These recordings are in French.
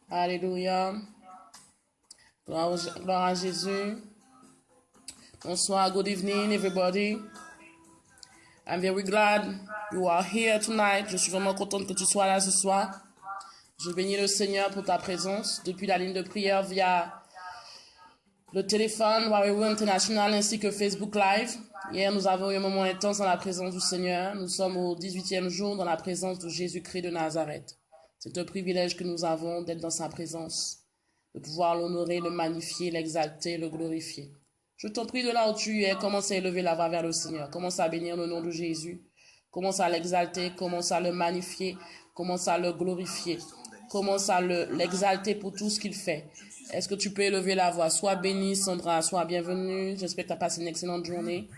Alléluia. Gloire à Jésus. Bonsoir, good evening everybody. I'm very glad you are here tonight. Je suis vraiment contente que tu sois là ce soir. Je bénis le Seigneur pour ta présence depuis la ligne de prière via le téléphone, Warrior International ainsi que Facebook Live. Hier, nous avons eu un moment intense dans la présence du Seigneur. Nous sommes au 18e jour dans la présence de Jésus-Christ de Nazareth. C'est un privilège que nous avons d'être dans sa présence, de pouvoir l'honorer, le magnifier, l'exalter, le glorifier. Je t'en prie de là où tu es, commence à élever la voix vers le Seigneur. Commence à bénir le nom de Jésus. Commence à l'exalter, commence à le magnifier, commence à le glorifier. Commence à l'exalter pour tout ce qu'il fait. Est-ce que tu peux élever la voix? Sois bénie, Sandra, sois bienvenue. J'espère que tu as passé une excellente journée.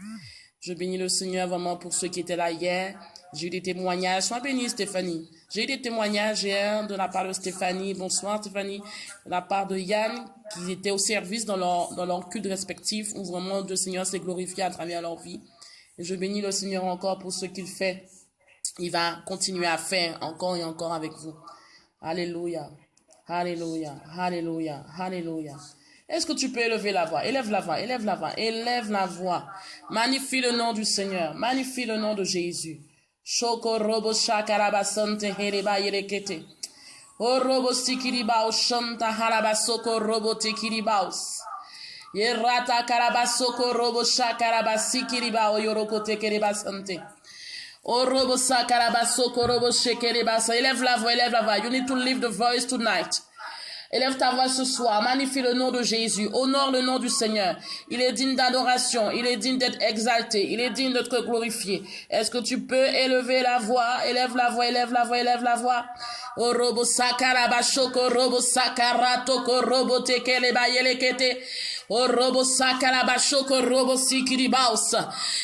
Je bénis le Seigneur vraiment pour ceux qui étaient là hier. J'ai eu des témoignages. Sois bénie, Stéphanie. J'ai eu des témoignages hier de la part de Stéphanie. Bonsoir, Stéphanie. De la part de Yann, qui étaient au service dans leur culte respectif, où vraiment le Seigneur s'est glorifié à travers leur vie. Et je bénis le Seigneur encore pour ce qu'il fait. Il va continuer à faire encore et encore avec vous. Alléluia. Alléluia. Alléluia. Alléluia. Est-ce que tu peux élever la voix? Élève la voix, élève la voix, élève la voix. Magnifie le nom du Seigneur. Magnifie le nom de Jésus. Shoko robo shakarabasante hereba yerekete. O robo sikiribao shanta harabasoko robo tekiribaos. Yerata karabasoko robo shakarabasikiribao yoroko tekerebasante. O robo sakarabasoko robo shekerebasa. Élève la voix, élève la voix. You need to lift the voice tonight. Élève ta voix ce soir, magnifie le nom de Jésus, honore le nom du Seigneur. Il est digne d'adoration, il est digne d'être exalté, il est digne d'être glorifié. Est-ce que tu peux élever la voix? Élève la voix, élève la voix, élève la voix. O robo sakarabashoko robo sakaratoko robo tekeleba yelekete. O robo sakarabashoko robo sikiribaus.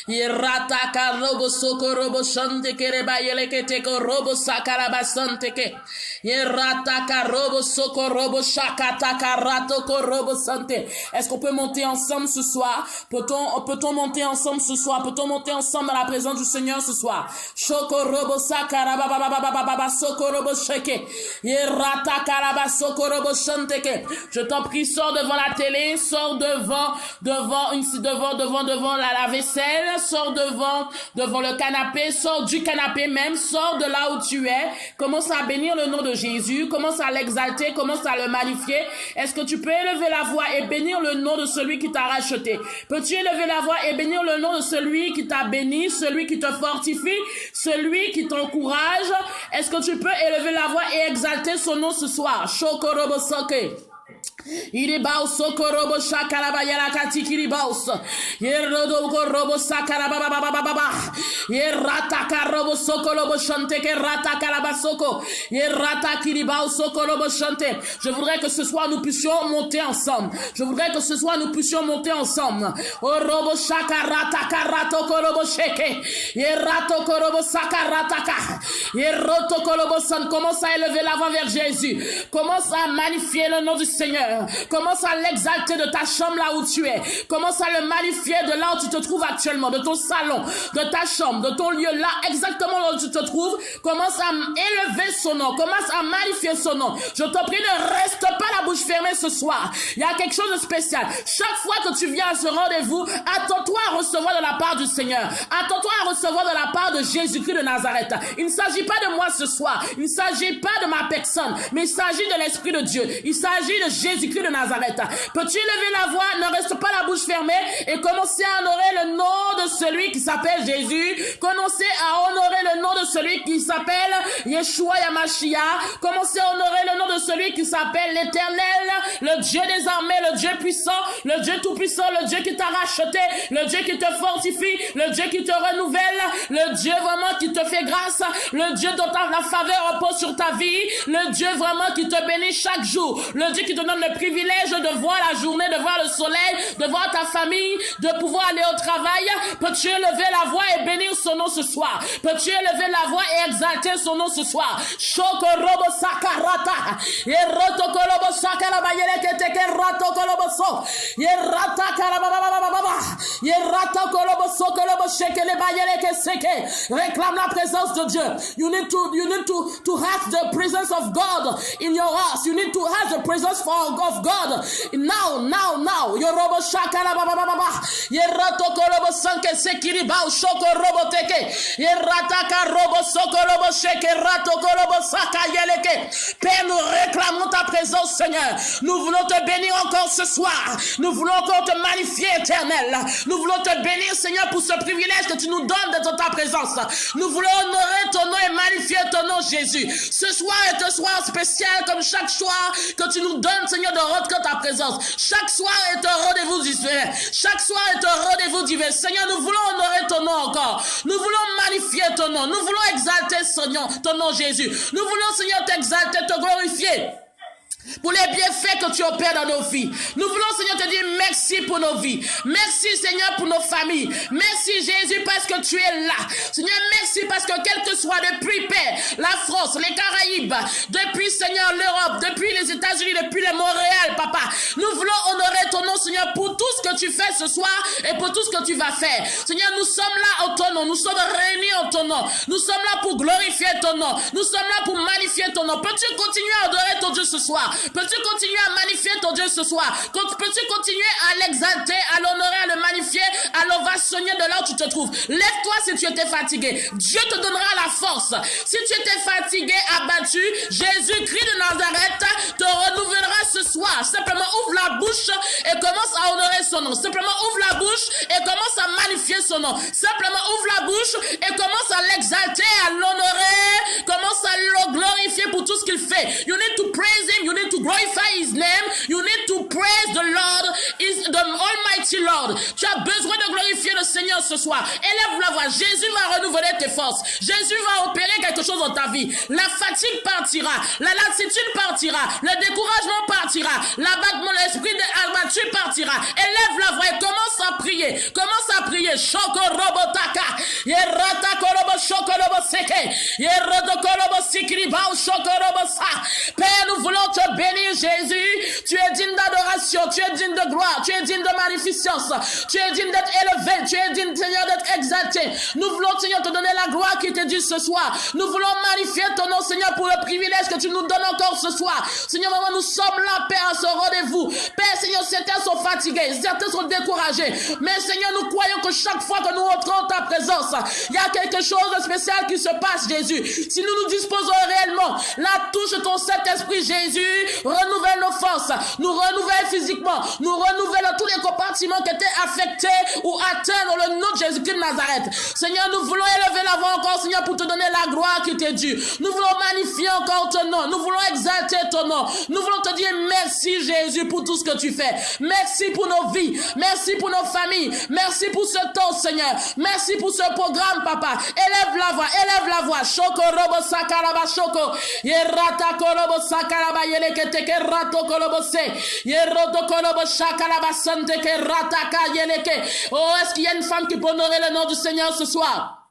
Yerataka robo soko robo shante kereba yelekete ko robo sakarabasante ke. Yerataka robo soko robo shakataka ratoko robo sante. Est-ce qu'on peut monter ensemble ce soir? Peut-on monter ensemble ce soir? Peut-on monter ensemble dans la présence du Seigneur ce soir? Shoko robo sakarababababababa soko robo sheke. Yerataka raba soko robo shante ke. Je t'en prie, sors devant la télé, sors devant la vaisselle, sors devant le canapé, sors du canapé même, sors de là où tu es, commence à bénir le nom de Jésus, commence à l'exalter, commence à le magnifier. Est-ce que tu peux élever la voix et bénir le nom de celui qui t'a racheté? Peux-tu élever la voix et bénir le nom de celui qui t'a béni, celui qui te fortifie, celui qui t'encourage? Est-ce que tu peux élever la voix et exalter son nom ce soir? Shokorobo soke. Iribaus sokorobo shakaraba yarakati kiribaus. Yerodo korobo sakaraba baba. Yerata karobo sokorobo chante ke rata karabasoko. Yerata kiribaus sokorobo chante. Je voudrais que ce soir nous puissions monter ensemble. Je voudrais que ce soir nous puissions monter ensemble. Orobo shakarata karato korobo sheke. Yerato korobo sakarata ka. Yeroto korobo san. Commence à élever la voix vers Jésus. Commence à magnifier le nom du Seigneur. Commence à l'exalter de ta chambre là où tu es. Commence à le magnifier de là où tu te trouves actuellement, de ton salon, de ta chambre, de ton lieu là, exactement là où tu te trouves. Commence à élever son nom. Commence à magnifier son nom. Je t'en prie, ne reste pas la bouche fermée ce soir. Il y a quelque chose de spécial. Chaque fois que tu viens à ce rendez-vous, attends-toi à recevoir de la part du Seigneur. Attends-toi à recevoir de la part de Jésus-Christ de Nazareth. Il ne s'agit pas de moi ce soir. Il ne s'agit pas de ma personne, mais il s'agit de l'Esprit de Dieu. Il s'agit de Jésus-Christ de Nazareth. Peux-tu lever la voix, ne reste pas la bouche fermée et commencer à honorer le nom de celui qui s'appelle Jésus. Commencez à honorer le nom de celui qui s'appelle Yeshua Yamashiach. Commencez à honorer le nom de celui qui s'appelle l'Éternel, le Dieu des armées, le Dieu puissant, le Dieu tout-puissant, le Dieu qui t'a racheté, le Dieu qui te fortifie, le Dieu qui te renouvelle, le Dieu vraiment qui te fait grâce, le Dieu dont la faveur repose sur ta vie, le Dieu vraiment qui te bénit chaque jour, le Dieu qui te donne le privilège de voir la journée, de voir le soleil, de voir ta famille, de pouvoir aller au travail. Peux-tu élever la voix et bénir son nom ce soir? Peux-tu élever la voix et exalter son nom ce soir? Shoko robo sakarata. Yeroto kolobo sakaraba yeleke teke rato kolobo so. Yerata karababa. Yerata kolobo so kolobo shekele ba yeleke seke. Réclame la présence de Dieu. You need to have the presence of God in your house. You need to have the presence of God. Now. Yorobo shakala baba baba. Yerato kolobo sanke sekiri ba shoko robo teke. Yerataka robo soko robo sheke rato kolobo saka yeleke. Père, nous réclamons ta présence, Seigneur. Nous voulons te bénir encore ce soir. Nous voulons encore te magnifier, Éternel. Nous voulons te bénir, Seigneur, pour ce privilège que tu nous donnes d'être en ta présence. Nous voulons honorer ton nom et magnifier ton nom, Jésus. Ce soir est un soir spécial, comme chaque soir que tu nous donnes, Seigneur, de rentrer ta présence. Chaque soir est un rendez-vous divin. Chaque soir est un rendez-vous divin. Seigneur, nous voulons honorer ton nom encore. Nous voulons magnifier ton nom. Nous voulons exalter, Seigneur, ton nom, Jésus. Nous voulons, Seigneur, t'exalter, te glorifier pour les bienfaits que tu opères dans nos vies. Nous voulons, Seigneur, te dire merci pour nos vies. Merci, Seigneur, pour nos familles. Merci, Jésus, parce que tu es là. Seigneur, merci parce que quel que soit depuis, Père, la France, les Caraïbes, depuis, Seigneur, l'Europe, depuis les États-Unis, depuis le Montréal, Papa, nous voulons honorer ton nom, Seigneur, pour tout ce que tu fais ce soir et pour tout ce que tu vas faire. Seigneur, nous sommes là en ton nom. Nous sommes réunis en ton nom. Nous sommes là pour glorifier ton nom. Nous sommes là pour magnifier ton nom. Peux-tu continuer à adorer ton Dieu ce soir? Peux-tu continuer à magnifier ton Dieu ce soir? Peux-tu continuer à l'exalter, à l'honorer, à le magnifier, à l'ovationner de là où tu te trouves? Lève-toi si tu étais fatigué. Dieu te donnera la force. Si tu étais fatigué, abattu, Jésus-Christ de Nazareth te renouvellera ce soir. Simplement ouvre la bouche et commence à honorer son nom. Simplement ouvre la bouche et commence à magnifier son nom. Simplement ouvre la bouche et commence à l'exalter, à l'honorer. Commence à le glorifier pour tout ce qu'il fait. You need to praise him. You need to glorify his name. You need to praise the Lord, the Almighty Lord. Tu as besoin de glorifier le Seigneur ce soir. Élève la voix. Jésus va renouveler tes forces. Jésus va opérer quelque chose dans ta vie. La fatigue partira. La lassitude partira. Le découragement partira. L'abattement, l'esprit d'abattu partira. Élève la voix et commence à prier. Commence à prier. Shoko robotaka. Yerata korobo shoko robo seke. Yerodo korobo sikri bao shoko robo sa. Père, nous voulons te bénir, Jésus. Tu es digne d'adoration, tu es digne de gloire, tu es digne de magnificence, tu es digne d'être élevé, tu es digne, Seigneur, d'être exalté. Nous voulons, Seigneur, te donner la gloire qui t'est due ce soir. Nous voulons magnifier ton nom, Seigneur, pour le privilège que tu nous donnes encore ce soir. Seigneur, maman, nous sommes là, Père, à ce rendez-vous. Père, Seigneur, certains sont fatigués, certains sont découragés. Mais, Seigneur, nous croyons que chaque fois que nous entrons en ta présence, il y a quelque chose de spécial qui se passe, Jésus. Si nous nous disposons réellement, la touche de ton Saint-Esprit, Jésus, renouvelle nos forces, nous renouvelle physiquement, nous renouvelle tous les compartiments qui étaient affectés ou atteints dans le nom de Jésus-Christ de Nazareth. Seigneur, nous voulons élever la voix encore, Seigneur, pour te donner la gloire qui t'est due. Nous voulons magnifier encore ton nom, nous voulons exalter ton nom, nous voulons te dire merci, Jésus, pour tout ce que tu fais. Merci pour nos vies, merci pour nos familles, merci pour ce temps, Seigneur, merci pour ce programme, Papa. Élève la voix, Shoko robo sakaraba shoko, yerata korobo sakaraba yeleke teke rato kolobose, yeroto kolobo shakaraba sante ke rataka yeleke. Oh, est-ce qu'il y a une femme qui peut honorer le nom du Seigneur ce soir?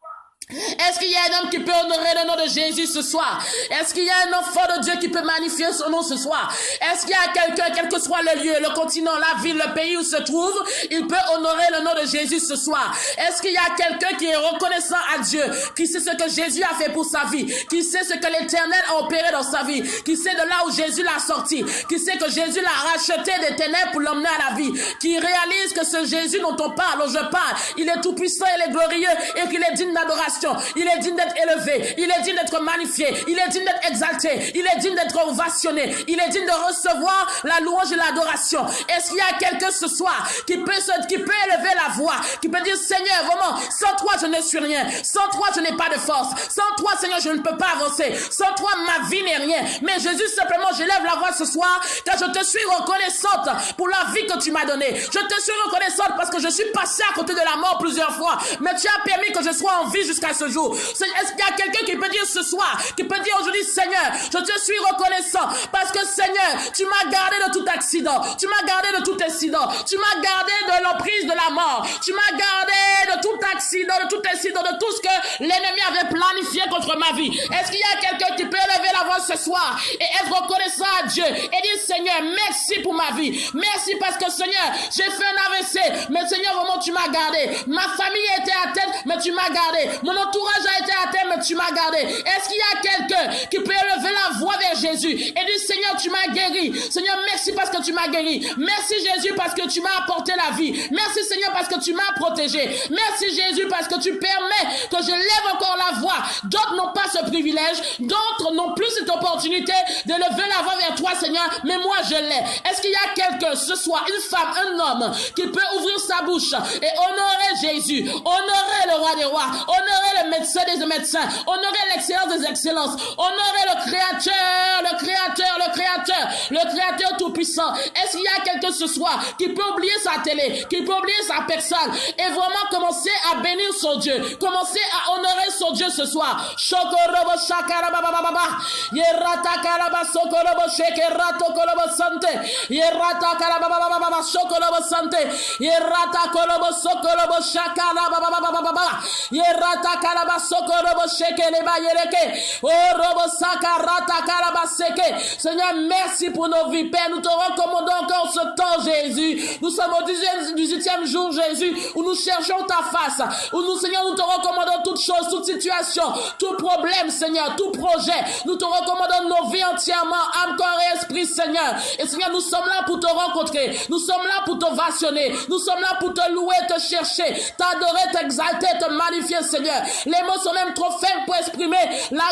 Est-ce qu'il y a un homme qui peut honorer le nom de Jésus ce soir? Est-ce qu'il y a un enfant de Dieu qui peut magnifier son nom ce soir? Est-ce qu'il y a quelqu'un, quel que soit le lieu, le continent, la ville, le pays où se trouve, il peut honorer le nom de Jésus ce soir? Est-ce qu'il y a quelqu'un qui est reconnaissant à Dieu, qui sait ce que Jésus a fait pour sa vie, qui sait ce que l'Éternel a opéré dans sa vie, qui sait de là où Jésus l'a sorti, qui sait que Jésus l'a racheté des ténèbres pour l'emmener à la vie, qui réalise que ce Jésus dont on parle, dont je parle, il est tout puissant, il est glorieux et qu'il est digne d'adoration. Il est digne d'être élevé, il est digne d'être magnifié, il est digne d'être exalté, il est digne d'être ovationné, il est digne de recevoir la louange et l'adoration. Est-ce qu'il y a quelqu'un ce soir qui peut élever la voix, qui peut dire Seigneur, vraiment, sans toi je ne suis rien, sans toi je n'ai pas de force, sans toi Seigneur je ne peux pas avancer, sans toi ma vie n'est rien. Mais Jésus, simplement j'élève la voix ce soir car je te suis reconnaissante pour la vie que tu m'as donné. Je te suis reconnaissante parce que je suis passé à côté de la mort plusieurs fois, mais tu as permis que je sois en vie jusqu'à ce jour. Est-ce qu'il y a quelqu'un qui peut dire ce soir, qui peut dire aujourd'hui, Seigneur, je te suis reconnaissant parce que Seigneur, tu m'as gardé de tout accident, tu m'as gardé de tout incident, tu m'as gardé de l'emprise de la mort, tu m'as gardé de tout accident, de tout incident, de tout ce que l'ennemi avait planifié contre ma vie. Est-ce qu'il y a quelqu'un qui peut élever la voix ce soir et être reconnaissant à Dieu et dire, Seigneur, merci pour ma vie, merci parce que Seigneur, j'ai fait un AVC, mais Seigneur, vraiment tu m'as gardé. Ma famille était atteinte, mais tu m'as gardé. Mon entourage a été atteint, mais tu m'as gardé. Est-ce qu'il y a quelqu'un qui peut élever la voix vers Jésus et dire, Seigneur, tu m'as guéri. Seigneur, merci parce que tu m'as guéri. Merci Jésus parce que tu m'as apporté la vie. Merci Seigneur parce que tu m'as protégé. Merci Jésus parce que tu permets que je lève encore la voix. D'autres n'ont pas ce privilège, d'autres n'ont plus cette opportunité de lever la voix vers toi, Seigneur, mais moi je l'ai. Est-ce qu'il y a quelqu'un ce soir, une femme, un homme, qui peut ouvrir sa bouche et honorer Jésus, honorer le roi des rois, honorer le médecin des médecins, honorer l'excellence des excellences, honorer le créateur, le créateur, le créateur, le créateur tout-puissant? Est-ce qu'il y a quelqu'un ce soir qui peut oublier sa télé, qui peut oublier sa personne et vraiment commencer à bénir son Dieu, commencer à honorer son Dieu ce soir? Shokorobo shakarabababa, yerata karaba sokorobo shekerato korobo sante, yerata karabababa shokorobo sante, yerata korobo sokorobo shakarabababa, yerata karaba sokorobo shekeleba yereke, oh robo sakarata karaba seke. Seigneur, merci pour nos vies, Père. Nous te recommandons encore ce temps, Jésus. Nous sommes au 18e jour, Jésus, où nous cherchons ta face, où nous, Seigneur, nous te recommandons toutes choses, toute situation, tout problème, Seigneur, tout projet. Nous te recommandons nos vies entièrement, âme, corps et esprit, Seigneur. Et Seigneur, nous sommes là pour te rencontrer. Nous sommes là pour t'ovationner. Nous sommes là pour te louer, te chercher, t'adorer, t'exalter, te magnifier, Seigneur. Les mots sont même trop faibles pour exprimer la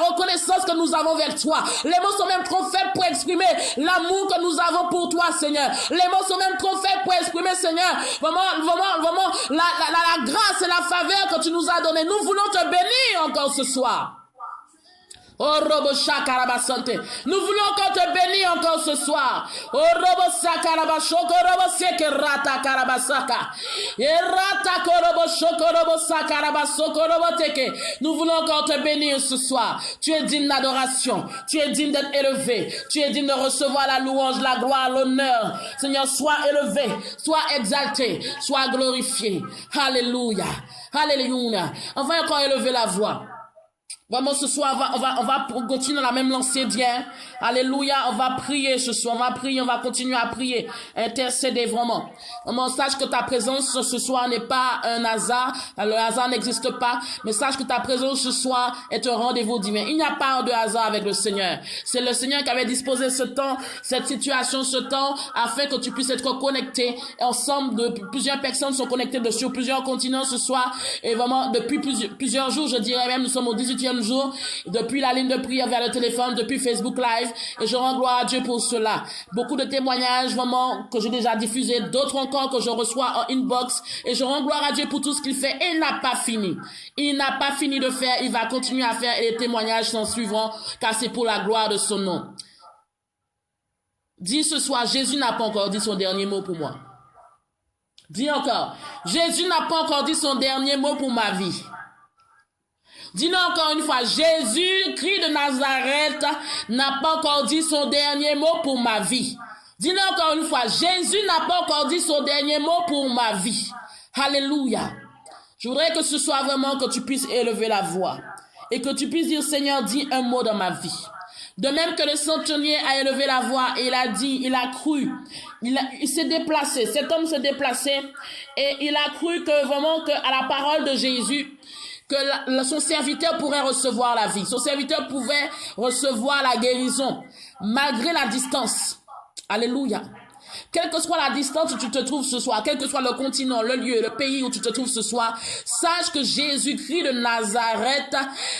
reconnaissance que nous avons vers toi. Les mots sont même trop faibles pour exprimer l'amour que nous avons pour toi, Seigneur. Les mots sont même trop faibles pour exprimer, Seigneur, vraiment la grâce et la faveur que tu nous as donnée. Nous voulons te bénir encore ce soir. Oh robo shakarabasante. Nous voulons encore te bénir encore ce soir. Oh robo sakarabashoko robo sekerata karabasaka. Erata korobo shoko robo sakarabasoko robo teke. Nous voulons encore te bénir ce soir. Tu es digne d'adoration. Tu es digne d'être élevé. Tu es digne de recevoir la louange, la gloire, l'honneur. Seigneur, sois élevé, sois exalté, sois glorifié. Alléluia. Alléluia. On va encore élever la voix. Vraiment, ce soir, on va continuer dans la même lancée d'hier. Alléluia, on va prier ce soir. On va prier, on va continuer à prier. Intercéder vraiment. Vraiment, sache que ta présence ce soir n'est pas un hasard. Le hasard n'existe pas. Mais sache que ta présence ce soir est un rendez-vous divin. Il n'y a pas de hasard avec le Seigneur. C'est le Seigneur qui avait disposé ce temps, cette situation, ce temps, afin que tu puisses être connecté. Ensemble, plusieurs personnes sont connectées sur plusieurs continents ce soir. Et vraiment, depuis plusieurs jours, je dirais même, nous sommes au 18e jour, depuis la ligne de prière vers le téléphone, depuis Facebook Live, et je rends gloire à Dieu pour cela. Beaucoup de témoignages vraiment que j'ai déjà diffusés, d'autres encore que je reçois en inbox, et je rends gloire à Dieu pour tout ce qu'il fait, et il n'a pas fini. Il n'a pas fini de faire, il va continuer à faire, et les témoignages s'en suivront, car c'est pour la gloire de son nom. Dis ce soir, Jésus n'a pas encore dit son dernier mot pour moi. Dis encore, Jésus n'a pas encore dit son dernier mot pour ma vie. Dis-nous encore une fois, Jésus-Christ de Nazareth n'a pas encore dit son dernier mot pour ma vie. Dis-nous encore une fois, Jésus n'a pas encore dit son dernier mot pour ma vie. Alléluia. Je voudrais que ce soit vraiment que tu puisses élever la voix et que tu puisses dire, Seigneur, dis un mot dans ma vie. De même que le centenier a élevé la voix et il a dit, il a cru, il s'est déplacé, cet homme s'est déplacé et il a cru que vraiment que à la parole de Jésus, que son serviteur pourrait recevoir la vie. Son serviteur pouvait recevoir la guérison, malgré la distance. Alléluia. Quelle que soit la distance où tu te trouves ce soir, quel que soit le continent, le lieu, le pays où tu te trouves ce soir, sache que Jésus-Christ de Nazareth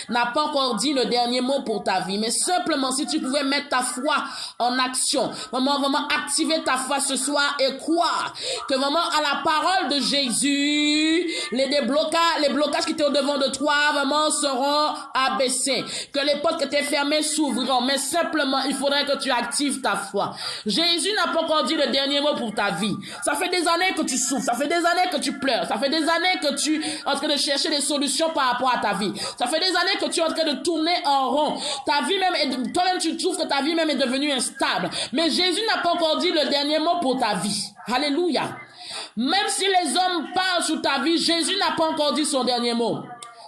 n'a pas encore dit le dernier mot pour ta vie. Mais simplement, si tu pouvais mettre ta foi en action, vraiment activer ta foi ce soir et croire que vraiment à la parole de Jésus, les blocages qui étaient au devant de toi, vraiment seront abaissés. Que les portes qui étaient fermées s'ouvriront. Mais simplement, il faudrait que tu actives ta foi. Jésus n'a pas encore dit dit le dernier mot pour ta vie. Ça fait des années que tu souffres, ça fait des années que tu pleures, ça fait des années que tu es en train de chercher des solutions par rapport à ta vie. Ça fait des années que tu es en train de tourner en rond. Ta vie même, toi-même tu trouves que ta vie même est devenue instable. Mais Jésus n'a pas encore dit le dernier mot pour ta vie. Alléluia. Même si les hommes parlent sur ta vie, Jésus n'a pas encore dit son dernier mot.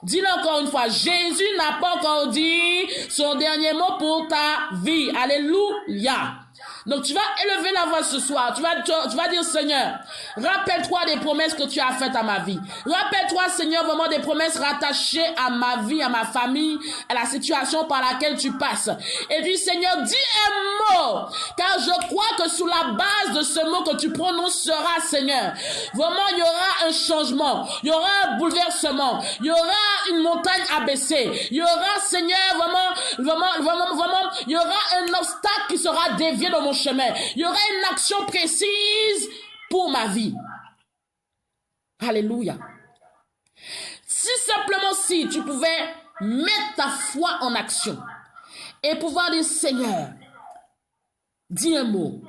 Dis-le encore une fois, Jésus n'a pas encore dit son dernier mot pour ta vie. Alléluia. Donc tu vas élever la voix ce soir, tu vas dire Seigneur, rappelle-toi des promesses que tu as faites à ma vie. Rappelle-toi Seigneur vraiment des promesses rattachées à ma vie, à ma famille, à la situation par laquelle tu passes. Et dis Seigneur, dis un mot, car je crois que sous la base de ce mot que tu prononceras Seigneur, vraiment il y aura un changement, il y aura un bouleversement, il y aura une montagne abaissée, il y aura Seigneur vraiment, il y aura un obstacle qui sera dévié de mon chemin. Il y aura une action précise pour ma vie. Alléluia. Si simplement si tu pouvais mettre ta foi en action et pouvoir dire Seigneur, dis un mot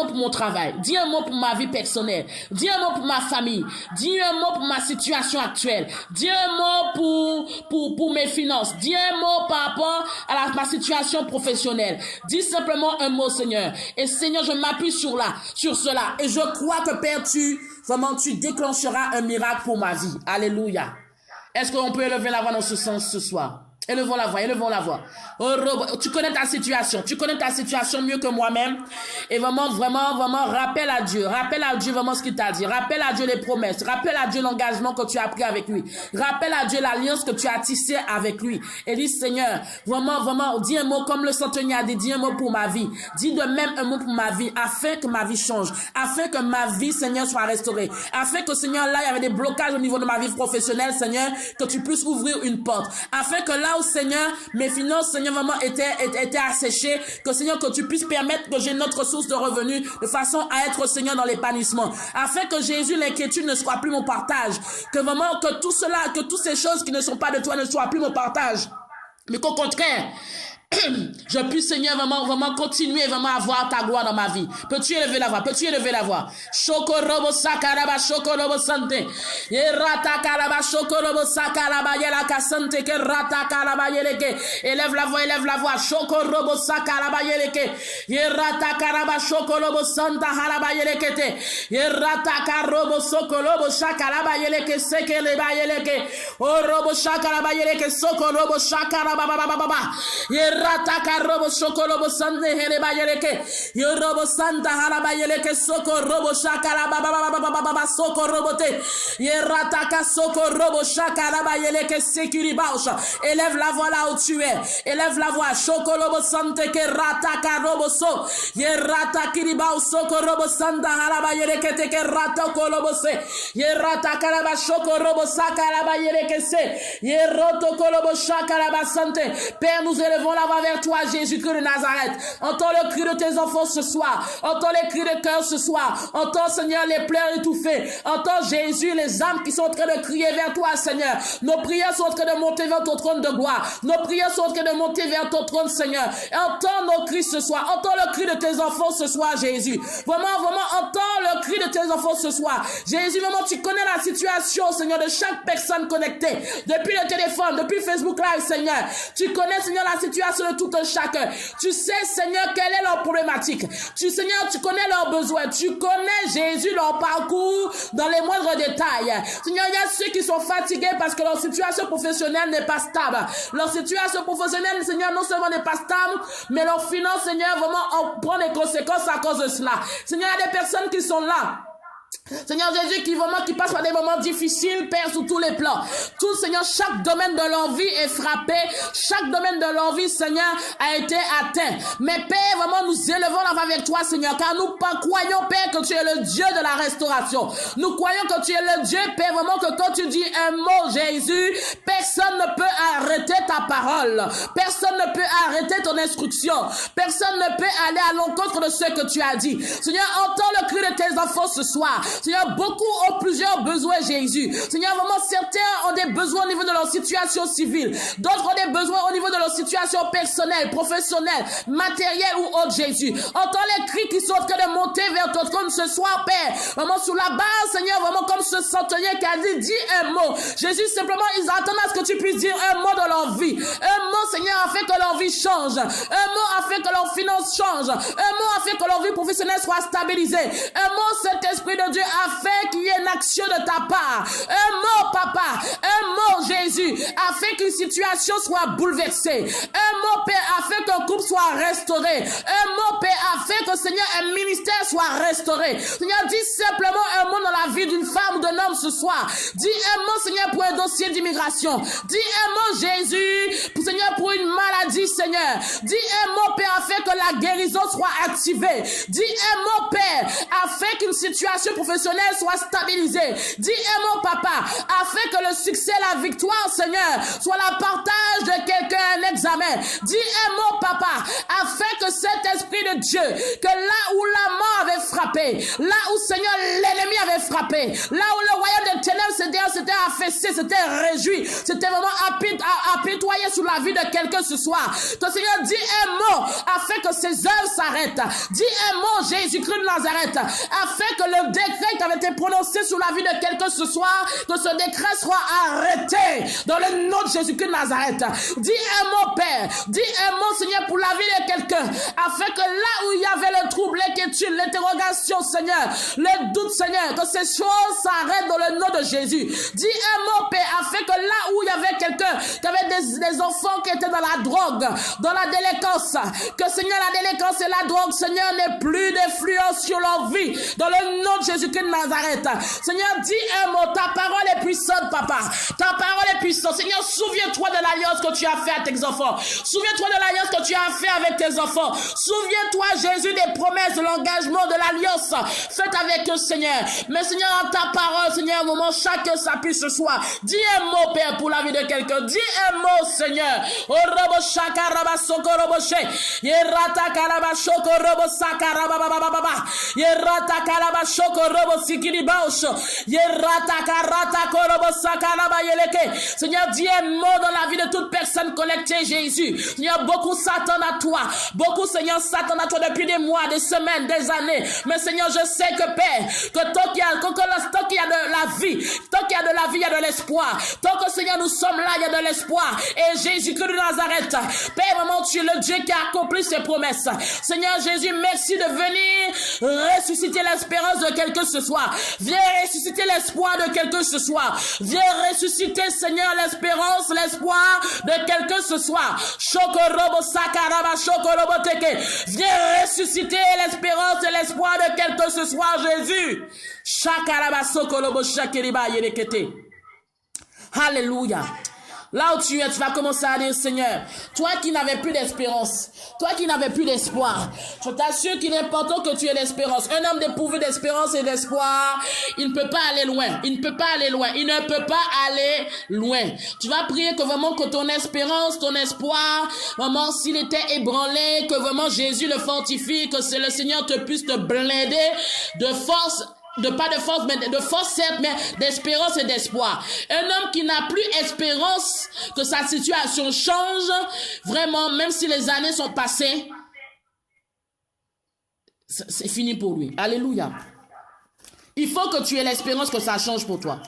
pour mon travail, dis un mot pour ma vie personnelle, dis un mot pour ma famille, dis un mot pour ma situation actuelle, dis un mot pour mes finances, dis un mot par rapport à ma situation professionnelle, dis simplement un mot Seigneur, et Seigneur je m'appuie sur cela, et je crois que Père tu déclencheras un miracle pour ma vie, alléluia. Est-ce qu'on peut élever la voix dans ce sens ce soir? Élevons la voix. Oh, tu connais ta situation mieux que moi-même. Et vraiment, rappelle à Dieu vraiment ce qu'il t'a dit. Rappelle à Dieu les promesses. Rappelle à Dieu l'engagement que tu as pris avec lui. Rappelle à Dieu l'alliance que tu as tissée avec lui. Et dis, Seigneur, vraiment, dis un mot comme le centenier a dit, dis un mot pour ma vie. Dis de même un mot pour ma vie, afin que ma vie change. Afin que ma vie, Seigneur, soit restaurée. Afin que, Seigneur, là, il y avait des blocages au niveau de ma vie professionnelle, Seigneur, que tu puisses ouvrir une porte. Afin que là, Seigneur, mes finances, Seigneur, vraiment étaient asséchées, que Seigneur, que tu puisses permettre que j'ai notre source de revenus de façon à être, Seigneur, dans l'épanouissement, afin que Jésus, l'inquiétude ne soit plus mon partage, que vraiment, que tout cela, que toutes ces choses qui ne sont pas de toi ne soient plus mon partage, mais qu'au contraire, je puisse, Seigneur, vraiment continuer vraiment à voir ta gloire dans ma vie. Peux-tu élever la voix? Shokorobo sakaraba shokorobo sante. Yerata karaba shokorobo sakaraba yela kasante ke rata karaba yeleke. Élève la voix. Shokorobo sakaraba yeleke. Yerata karaba shokorobo santa haraba yelekete. Yerata karobo sokorobo shakaraba yeleke sekele ba yeleke. Orobo shakaraba yeleke sokorobo shakaraba baba. Rataka robo shokorobo sande hereba yeleke yorobo santa haraba yeleke soko robo shakara baba soko robote yerataka soko robo shakara ba yeleke sekuri bausha. Élève la voix là où tu es, élève la voix. Shokorobo sante ke rataka robo so yerataki ribau soko robo santa haraba yeleke te ke ratako robo se yerataka raba shoko robo sakara ba yeleke se yeroto kolobo shakara ba sante. Père, nous élevons la voix vers toi, Jésus-Christ de Nazareth. Entends le cri de tes enfants ce soir. Entends les cris de cœur ce soir. Entends, Seigneur, les pleurs étouffés. Entends, Jésus, les âmes qui sont en train de crier vers toi, Seigneur. Nos prières sont en train de monter vers ton trône de gloire. Nos prières sont en train de monter vers ton trône, Seigneur. Entends nos cris ce soir. Entends le cri de tes enfants ce soir, Jésus. Vraiment, entends le cri de tes enfants ce soir. Jésus, vraiment, tu connais la situation, Seigneur, de chaque personne connectée. Depuis le téléphone, depuis Facebook Live, Seigneur. Tu connais, Seigneur, la situation de tout un chacun. Tu sais, Seigneur, quelle est leur problématique. Seigneur, tu connais leurs besoins. Tu connais, Jésus, leur parcours dans les moindres détails. Seigneur, il y a ceux qui sont fatigués parce que leur situation professionnelle n'est pas stable. Leur situation professionnelle, Seigneur, non seulement n'est pas stable, mais leur finance, Seigneur, vraiment, on prend des conséquences à cause de cela. Seigneur, il y a des personnes qui sont là. Seigneur Jésus, qui passe par des moments difficiles, Père, sur tous les plans. Tout, Seigneur, chaque domaine de leur vie est frappé. Chaque domaine de leur vie, Seigneur, a été atteint. Mais Père, vraiment, nous élevons la voix avec toi, Seigneur, car nous croyons, Père, que tu es le Dieu de la restauration. Nous croyons que tu es le Dieu, Père, vraiment, que quand tu dis un mot, Jésus, personne ne peut arrêter ta parole. Personne ne peut arrêter ton instruction. Personne ne peut aller à l'encontre de ce que tu as dit. Seigneur, entends le cri de tes enfants ce soir. Seigneur, beaucoup ont plusieurs besoins, Jésus. Seigneur, vraiment, certains ont des besoins au niveau de leur situation civile. D'autres ont des besoins au niveau de leur situation personnelle, professionnelle, matérielle ou autre, Jésus. Entends les cris qui sont en train de monter vers ton trône ce soir, Père. Vraiment, sous la base, Seigneur, vraiment comme ce centenier qui a dit, dis un mot. Jésus, simplement, ils attendent à ce que tu puisses dire un mot dans leur vie. Un mot, Seigneur, afin que leur vie change. Un mot afin que leurs finances changent. Un mot afin que leur vie professionnelle soit stabilisée. Un mot, Saint-Esprit de Dieu, afin qu'il y ait une action de ta part. Un mot, Papa. Un mot, Jésus, afin qu'une situation soit bouleversée. Un mot, Père, afin qu'un couple soit restauré. Un mot, Père, afin que, Seigneur, un ministère soit restauré. Seigneur, dis simplement un mot dans la vie d'une femme ou d'un homme ce soir. Dis un mot, Seigneur, pour un dossier d'immigration. Dis un mot, Jésus, pour, Seigneur, pour une maladie, Seigneur. Dis un mot, Père, afin que la guérison soit activée. Dis un mot, Père, afin qu'une situation professionnelle soit stabilisée. Dis un mot, Papa, afin que le succès, la victoire, Seigneur, soit la partage de quelqu'un, un examen. Dis un mot, Papa, afin que cet esprit de Dieu, que là où la mort avait frappé, là où, Seigneur, l'ennemi avait frappé, là où le royaume des ténèbres s'était affaissé, s'était réjoui, s'était vraiment apitoyé sur la vie de quelqu'un ce soir. Que, Seigneur, dis un mot afin que ces œuvres s'arrêtent. Dis un mot, Jésus-Christ de Nazareth, afin que le décret qui avait été prononcé sur la vie de quelqu'un ce soir, que ce décret soit arrêté dans le nom de Jésus-Christ de Nazareth. Dis un mot, Père. Dis un mot, Seigneur, pour la vie de quelqu'un, afin que là où il y avait le trouble, l'inquiétude, l'interrogation, Seigneur, le doute, Seigneur, que ces choses s'arrêtent dans le nom de Jésus. Dis un mot, Père, afin que là où il y avait quelqu'un qui avait des enfants qui étaient dans la drogue, dans la délinquance, que, Seigneur, la délinquance et la drogue, Seigneur, n'aient plus d'influence sur leur vie, dans le nom de Jésus-Christ de Nazareth. Seigneur, dis un mot, ta parole est puissante, Papa. Ta parole est puissante. Seigneur, souviens-toi de l'alliance que tu as fait à tes enfants. Souviens-toi de l'alliance que tu as fait avec tes enfants. Souviens-toi, Jésus, des promesses, de l'engagement, de l'alliance faite avec eux, Seigneur. Mais, Seigneur, en ta parole, Seigneur, au moment chacun s'appuie ce soir. Dis un mot, Père, pour la vie de quelqu'un. Dis un mot, Seigneur. Oh, robo shaka raba soko robo she. Yerata kalaba shoko robo saka raba baba baba. Yerata kalaba shoko robo sikiri baosho. Yerata karata korobo saka raba yeleke. Seigneur, dis un mot dans la vie de toute personne connectée, Jésus. Seigneur, beaucoup s'attendent à toi. Beaucoup, Seigneur, s'attendent à toi depuis des mois, des semaines, des années. Mais, Seigneur, je sais que, Père, que tant qu'il y a de la vie, tant qu'il y a de la vie, il y a de l'espoir. Tant que, Seigneur, nous sommes là, il y a de l'espoir. Et Jésus-Christ de Nazareth, Père, vraiment, tu es le Dieu qui a accompli ses promesses. Seigneur Jésus, merci de venir ressusciter l'espérance de quelqu'un ce soir. Viens ressusciter l'espoir de quelqu'un ce soir. Viens ressusciter, Seigneur, l'espérance, l'espoir de quelqu'un ce soir. Shokorobo sakaraba shokorobo teke. Viens ressusciter l'espérance et l'espoir de quelqu'un ce soir, Jésus. Shakaraba sokorobo shakiriba yerekete. Alléluia. Là où tu es, tu vas commencer à dire, Seigneur, toi qui n'avais plus d'espérance, toi qui n'avais plus d'espoir, je t'assure qu'il est important que tu aies l'espérance. Un homme dépourvu d'espérance et d'espoir, il ne peut pas aller loin. Il ne peut pas aller loin. Il ne peut pas aller loin. Tu vas prier que vraiment que ton espérance, ton espoir, vraiment s'il était ébranlé, que vraiment Jésus le fortifie, que c'est le Seigneur te puisse te blinder de force. Pas de force, mais de force certes, mais d'espérance et d'espoir. Un homme qui n'a plus espérance que sa situation change, vraiment, même si les années sont passées, c'est fini pour lui. Alléluia. Il faut que tu aies l'espérance que ça change pour toi.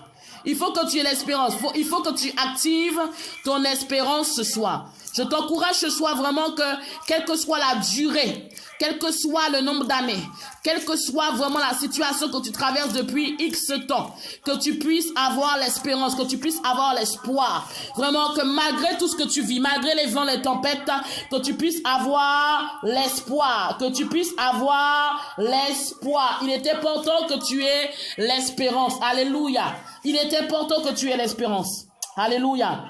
Il faut que tu aies l'espérance. Il faut que tu actives ton espérance ce soir. Je t'encourage ce soir vraiment que, quelle que soit la durée, quel que soit le nombre d'années, quelle que soit vraiment la situation que tu traverses depuis X temps, que tu puisses avoir l'espérance, que tu puisses avoir l'espoir. Vraiment que malgré tout ce que tu vis, malgré les vents, les tempêtes, que tu puisses avoir l'espoir, que tu puisses avoir l'espoir. Il est important que tu aies l'espérance. Alléluia. Il est important que tu aies l'espérance. Alléluia.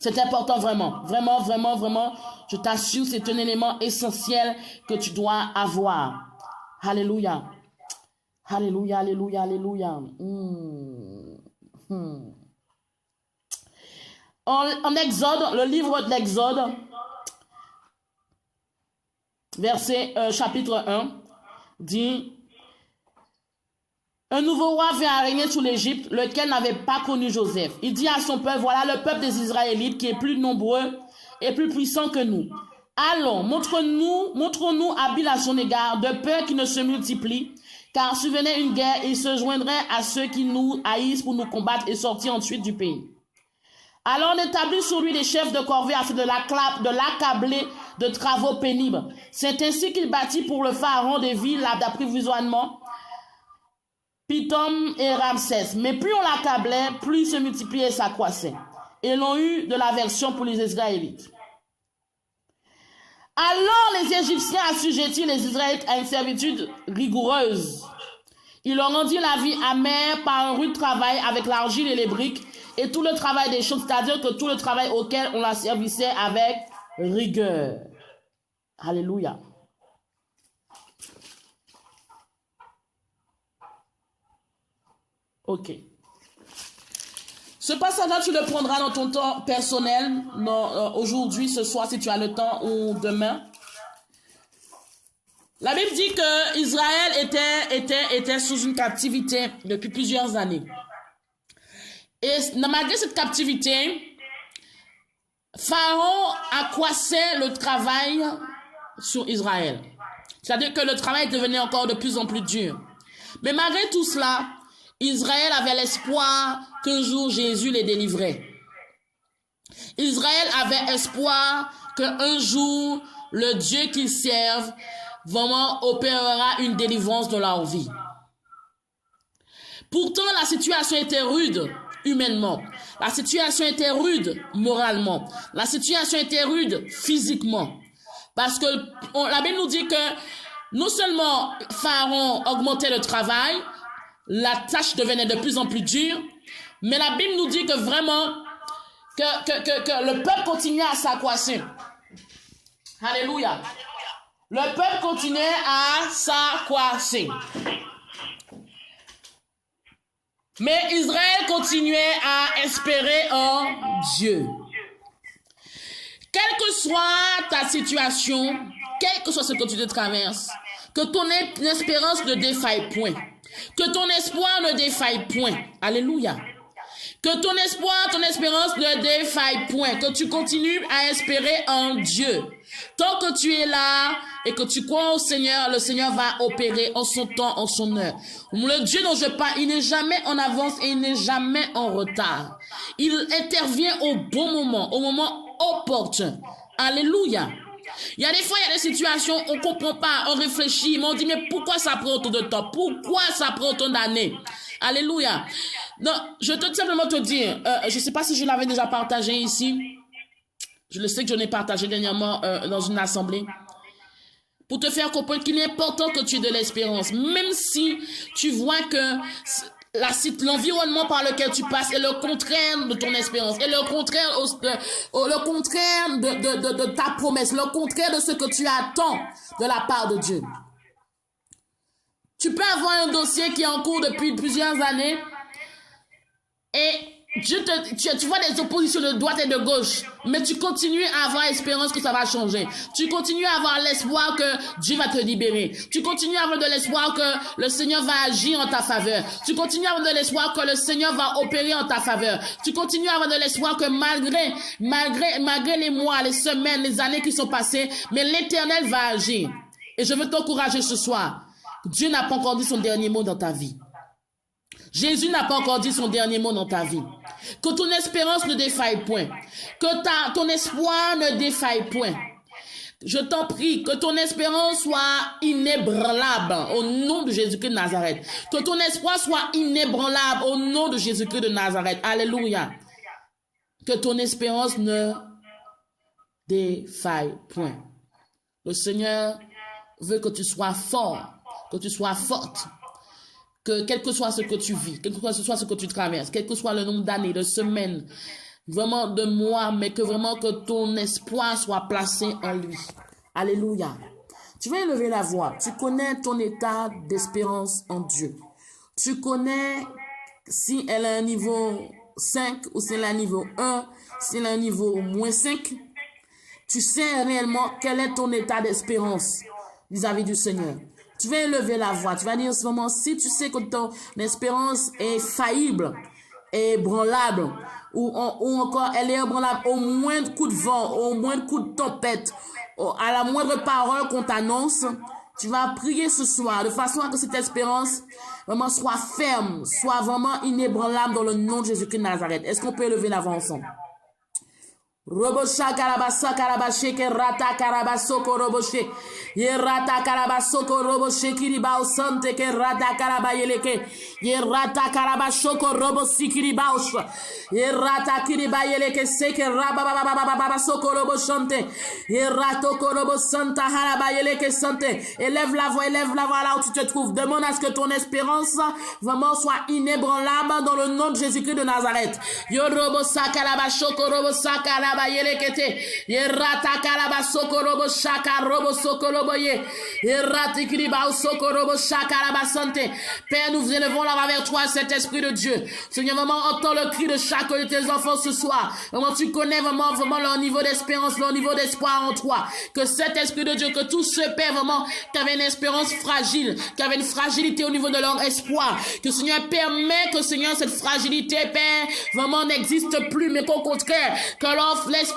C'est important vraiment, vraiment, vraiment, vraiment. Je t'assure, c'est un élément essentiel que tu dois avoir. Alléluia. Alléluia, alléluia, alléluia. En Exode, le livre de l'Exode, chapitre 1, dit, un nouveau roi vient régner sur l'Égypte, lequel n'avait pas connu Joseph. Il dit à son peuple, voilà le peuple des Israélites qui est plus nombreux et plus puissant que nous. Allons, montrons-nous habiles à son égard, de peur qu'il ne se multiplie, car survenait une guerre, il se joindrait à ceux qui nous haïssent pour nous combattre et sortir ensuite du pays. Alors on établit sur lui des chefs de corvée afin de l'accabler de travaux pénibles. C'est ainsi qu'il bâtit pour le pharaon des villes d'approvisionnement, Pithom et Ramsès. Mais plus on l'accablait, plus il se multipliait et s'accroissait. Et l'on eut de l'aversion pour les Israélites. Alors les Égyptiens assujettirent les Israélites à une servitude rigoureuse. Ils leur rendirent la vie amère par un rude travail avec l'argile et les briques et tout le travail des choses, c'est-à-dire que tout le travail auquel on la servissait avec rigueur. Alléluia. Ok. Ce passage-là, tu le prendras dans ton temps personnel, aujourd'hui, ce soir, si tu as le temps, ou demain. La Bible dit que Israël était sous une captivité depuis plusieurs années. Et malgré cette captivité, Pharaon accroissait le travail sur Israël. C'est-à-dire que le travail devenait encore de plus en plus dur. Mais malgré tout cela, Israël avait l'espoir qu'un jour Jésus les délivrait. Israël avait espoir qu'un jour le Dieu qu'ils servent vraiment opérera une délivrance dans leur vie. Pourtant, la situation était rude humainement. La situation était rude moralement. La situation était rude physiquement. Parce que la Bible nous dit que non seulement Pharaon augmentait le travail, la tâche devenait de plus en plus dure, mais la Bible nous dit que vraiment que le peuple continuait à s'accroisser. Alléluia. Le peuple continuait à s'accroisser. Mais Israël continuait à espérer en Dieu. Quelle que soit ta situation, quel que soit ce que tu te traverses, que ton espérance ne défaille point. Que ton espoir ne défaille point. Alléluia. Que ton espoir, ton espérance ne défaille point. Que tu continues à espérer en Dieu. Tant que tu es là et que tu crois au Seigneur, le Seigneur va opérer en son temps, en son heure. Le Dieu dont je parle, il n'est jamais en avance et il n'est jamais en retard. Il intervient au bon moment, au moment opportun. Alléluia. Il y a des fois, il y a des situations, on ne comprend pas, on réfléchit, mais on dit, mais pourquoi ça prend autant de temps? Pourquoi ça prend autant d'années? Alléluia. Donc, je peux simplement te dire, je ne sais pas si je l'avais déjà partagé ici. Je le sais que je l'ai partagé dernièrement dans une assemblée. Pour te faire comprendre qu'il est important que tu aies de l'espérance. Même si tu vois que l'environnement par lequel tu passes est le contraire de ton espérance, est le contraire, de ta promesse, le contraire de ce que tu attends de la part de Dieu. Tu peux avoir un dossier qui est en cours depuis plusieurs années et tu vois des oppositions de droite et de gauche, mais tu continues à avoir espérance que ça va changer. Tu continues à avoir l'espoir que Dieu va te libérer. Tu continues à avoir de l'espoir que le Seigneur va agir en ta faveur. Tu continues à avoir de l'espoir que le Seigneur va opérer en ta faveur. Tu continues à avoir de l'espoir que malgré les mois, les semaines, les années qui sont passées, mais l'Éternel va agir. Et je veux t'encourager ce soir. Dieu n'a pas encore dit son dernier mot dans ta vie. Jésus n'a pas encore dit son dernier mot dans ta vie. Que ton espérance ne défaille point. Que ton espoir ne défaille point. Je t'en prie, que ton espérance soit inébranlable au nom de Jésus-Christ de Nazareth. Que ton espoir soit inébranlable au nom de Jésus-Christ de Nazareth. Alléluia. Que ton espérance ne défaille point. Le Seigneur veut que tu sois fort, que tu sois forte. Que quel que soit ce que tu vis, quel que soit ce que tu traverses, quel que soit le nombre d'années, de semaines, vraiment de mois, mais que vraiment que ton espoir soit placé en lui. Alléluia. Tu vas élever la voix. Tu connais ton état d'espérance en Dieu. Tu connais si elle a un niveau 5 ou si elle a un niveau 1, si elle a un niveau moins 5. Tu sais réellement quel est ton état d'espérance vis-à-vis du Seigneur. Tu vas élever la voix. Tu vas dire en ce moment, si tu sais que ton espérance est faillible, est branlable, ou encore elle est ébranlable au moindre coup de vent, au moindre coup de tempête, à la moindre parole qu'on t'annonce, tu vas prier ce soir de façon à que cette espérance vraiment soit ferme, soit vraiment inébranlable dans le nom de Jésus-Christ de Nazareth. Est-ce qu'on peut élever la voix ensemble? Robosha karabasa karabashe ke rata karabasoko roboshe ye rata karabasoko roboshe kiribao sante ke rata karabayeleke ye rata karabashoko robosi kiribaosh ye rata kiribayeleke seke rababa soko roboshante ye rato korobosanta harabayeleke sante. Élève la voix là où tu te trouves. Demande à ce que ton espérance vraiment soit inébranlable dans le nom de Jésus-Christ de Nazareth. Yo robosa karabashoko robosa Yelekete, Yerata Karaba Sokorobo Shaka Robo Sokoroboye, Yerati Kriba Sokorobo Shaka Rabasante. Père, nous élevons là vers toi, cet esprit de Dieu. Seigneur, vraiment, entends le cri de chacun de tes enfants ce soir. Vraiment, tu connais vraiment leur niveau d'espérance, leur niveau d'espoir en toi. Que cet esprit de Dieu, que tout ce Père, vraiment, qui avait une espérance fragile, qui avait une fragilité au niveau de leur espoir, que Seigneur permet que Seigneur, cette fragilité, Père, vraiment n'existe plus, mais qu'au contraire, que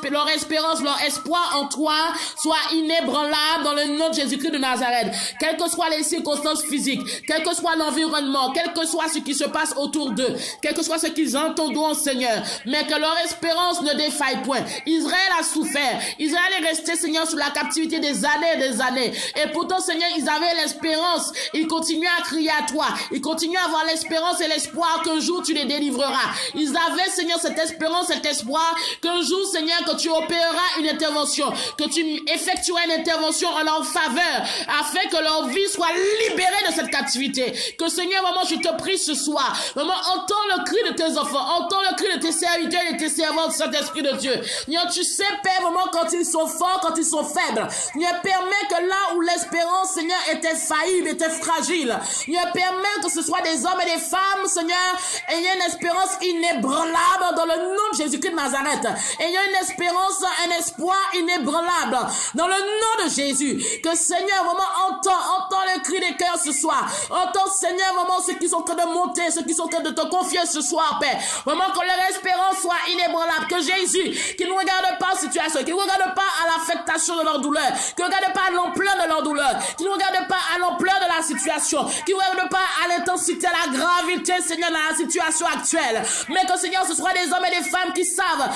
leur espérance, leur espoir en toi soit inébranlable dans le nom de Jésus-Christ de Nazareth. Quelles que soient les circonstances physiques, quel que soit l'environnement, quel que soit ce qui se passe autour d'eux, quel que soit ce qu'ils entendront, Seigneur, mais que leur espérance ne défaille point. Israël a souffert. Israël est resté, Seigneur, sous la captivité des années et des années. Et pourtant, Seigneur, ils avaient l'espérance. Ils continuaient à crier à toi. Ils continuaient à avoir l'espérance et l'espoir qu'un jour tu les délivreras. Ils avaient, Seigneur, cette espérance, cet espoir qu'un jour, Seigneur, que tu opéreras une intervention, que tu effectueras une intervention en leur faveur, afin que leur vie soit libérée de cette captivité. Que Seigneur, vraiment, je te prie ce soir, vraiment, entends le cri de tes enfants, entends le cri de tes serviteurs et de tes servantes, Saint-Esprit de Dieu. Seigneur, tu sais, Père, vraiment, quand ils sont forts, quand ils sont faibles. Seigneur, permets que là où l'espérance, Seigneur, était faillible, était fragile, Seigneur, permets que ce soit des hommes et des femmes, Seigneur, ayant une espérance inébranlable dans le nom de Jésus-Christ de Nazareth. Ayant une espérance, un espoir inébranlable dans le nom de Jésus. Que Seigneur vraiment entend le cri des cœurs ce soir. Entend Seigneur vraiment ceux qui sont en train de monter, ceux qui sont en train de te confier ce soir, Père. Vraiment que leur espérance soit inébranlable. Que Jésus, qui ne regarde pas la situation, qui ne regarde pas à l'affectation de leur douleur, qui ne regarde pas à l'ampleur de leur douleur, qui ne regarde pas à l'ampleur de la situation, qui ne regarde pas à l'intensité, à la gravité, Seigneur, dans la situation actuelle. Mais que Seigneur, ce soit des hommes et des femmes qui savent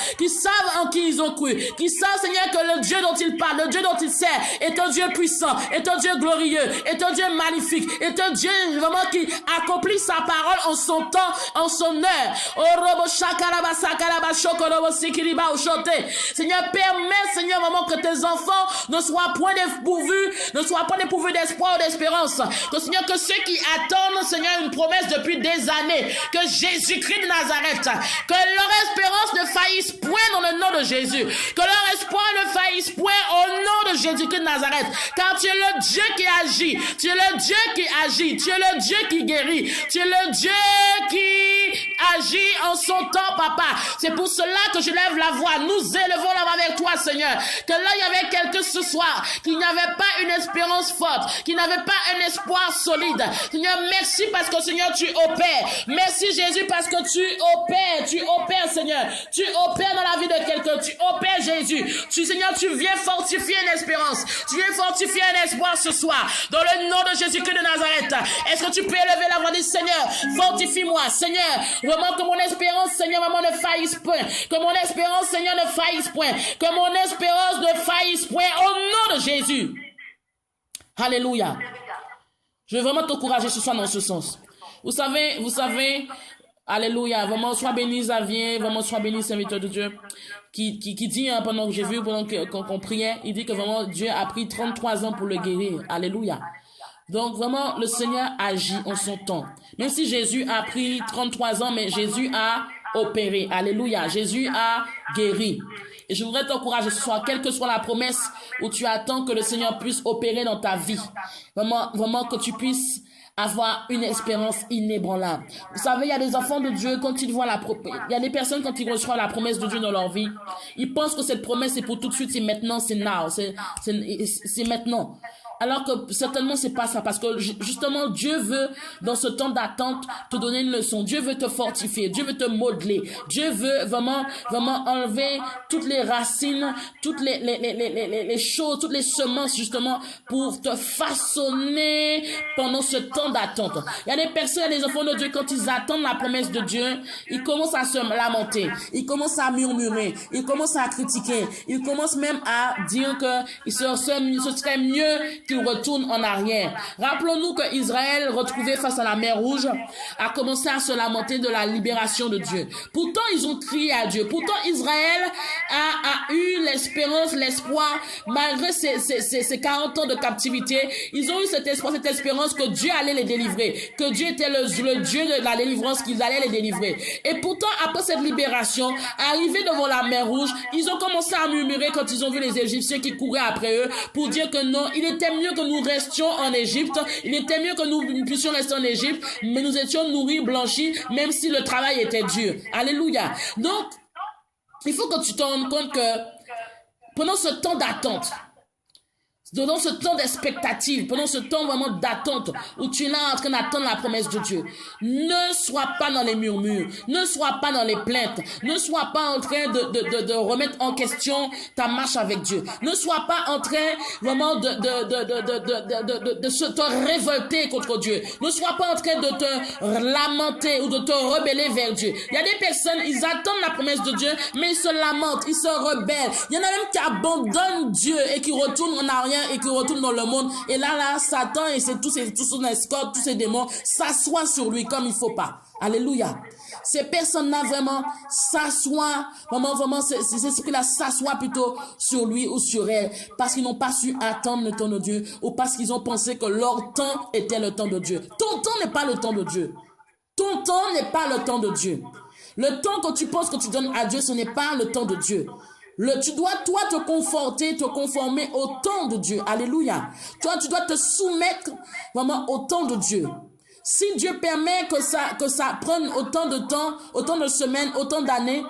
en qui ils ont cru, qui savent, Seigneur, que le Dieu dont ils parlent, le Dieu dont ils servent, est un Dieu puissant, est un Dieu glorieux, est un Dieu magnifique, est un Dieu vraiment qui accomplit sa parole en son temps, en son heure. Seigneur, permets, Seigneur, vraiment que tes enfants ne soient point dépourvus d'espoir ou d'espérance. Que Seigneur, que ceux qui attendent, Seigneur, une promesse depuis des années, que Jésus-Christ de Nazareth, que leur espérance ne faillisse point dans le nom de Jésus. Que leur espoir ne faillisse point au nom de Jésus-Christ de Nazareth. Car tu es le Dieu qui agit. Tu es le Dieu qui agit. Tu es le Dieu qui guérit. Tu es le Dieu qui agit en son temps, Papa. C'est pour cela que je lève la voix. Nous élevons la voix avec toi, Seigneur. Que là, il y avait quelqu'un ce soir qui n'avait pas une espérance forte, qui n'avait pas un espoir solide. Seigneur, merci parce que, Seigneur, tu opères. Merci, Jésus, parce que tu opères, Seigneur. Tu opères dans la vie de quelqu'un. Tu opères, Jésus. Seigneur, tu viens fortifier une espérance. Tu viens fortifier un espoir ce soir. Dans le nom de Jésus-Christ de Nazareth. Est-ce que tu peux élever la voix du Seigneur? Fortifie-moi, Seigneur. Vraiment que mon espérance, Seigneur, vraiment ne faillisse point. Que mon espérance, Seigneur, ne faillisse point. Que mon espérance ne faillisse point. Au nom de Jésus. Alléluia. Je veux vraiment t'encourager ce soir dans ce sens. Vous savez, alléluia, vraiment, sois béni Xavier, vraiment, sois béni serviteur de Dieu, qui dit, hein, pendant que j'ai vu, pendant qu'on priait, il dit que vraiment, Dieu a pris 33 ans pour le guérir. Alléluia. Donc, vraiment, le Seigneur agit en son temps. Même si Jésus a pris 33 ans, mais Jésus a opéré. Alléluia. Jésus a guéri. Et je voudrais t'encourager ce soir, quelle que soit la promesse où tu attends que le Seigneur puisse opérer dans ta vie. Vraiment que tu puisses avoir une espérance inébranlable. Vous savez, il y a des enfants de Dieu, quand ils voient il y a des personnes, quand ils reçoivent la promesse de Dieu dans leur vie, ils pensent que cette promesse est pour tout de suite, c'est maintenant, c'est now, c'est maintenant. Alors que certainement c'est pas ça, parce que justement Dieu veut dans ce temps d'attente te donner une leçon. Dieu veut te fortifier, Dieu veut te modeler, Dieu veut vraiment enlever toutes les racines, toutes les choses, toutes les semences justement pour te façonner pendant ce temps d'attente. Il y a des personnes, il y a des enfants de Dieu, quand ils attendent la promesse de Dieu, ils commencent à se lamenter, ils commencent à murmurer, ils commencent à critiquer, ils commencent même à dire que ce serait mieux qu'ils retournent en arrière. Rappelons-nous que Israël, retrouvé face à la mer Rouge, a commencé à se lamenter de la libération de Dieu. Pourtant, ils ont crié à Dieu. Pourtant, Israël a eu l'espérance, l'espoir, malgré ces 40 ans de captivité, ils ont eu cet espoir, cette espérance que Dieu allait les délivrer, que Dieu était le Dieu de la délivrance, qu'ils allaient les délivrer. Et pourtant, après cette libération, arrivés devant la mer Rouge, ils ont commencé à murmurer quand ils ont vu les Égyptiens qui couraient après eux pour dire que non, il était mieux que nous restions en Égypte, il était mieux que nous puissions rester en Égypte, mais nous étions nourris, blanchis, même si le travail était dur. Alléluia. Donc, il faut que tu te rendes compte que pendant ce temps d'attente, pendant ce temps d'expectative, pendant ce temps vraiment d'attente où tu es là en train d'attendre la promesse de Dieu, ne sois pas dans les murmures, ne sois pas dans les plaintes, ne sois pas en train de remettre en question ta marche avec Dieu, ne sois pas en train vraiment de te révolter contre Dieu, ne sois pas en train de te lamenter ou de te rebeller vers Dieu. Il y a des personnes, ils attendent la promesse de Dieu, mais ils se lamentent, ils se rebellent. Il y en a même qui abandonnent Dieu et qui retournent en arrière et qui retourne dans le monde, et là, Satan et tout son escorte, tous ces démons s'assoient sur lui comme il faut pas. Alléluia. Ces personnes-là vraiment s'assoient, vraiment, ces esprits-là s'assoient plutôt sur lui ou sur elle, parce qu'ils n'ont pas su attendre le temps de Dieu, ou parce qu'ils ont pensé que leur temps était le temps de Dieu. Ton temps n'est pas le temps de Dieu. Ton temps n'est pas le temps de Dieu. Le temps que tu penses que tu donnes à Dieu, ce n'est pas le temps de Dieu. Tu dois, toi, te conformer au temps de Dieu. Alléluia. Toi, tu dois te soumettre vraiment au temps de Dieu. Si Dieu permet que ça prenne autant de temps, autant de semaines, autant d'années,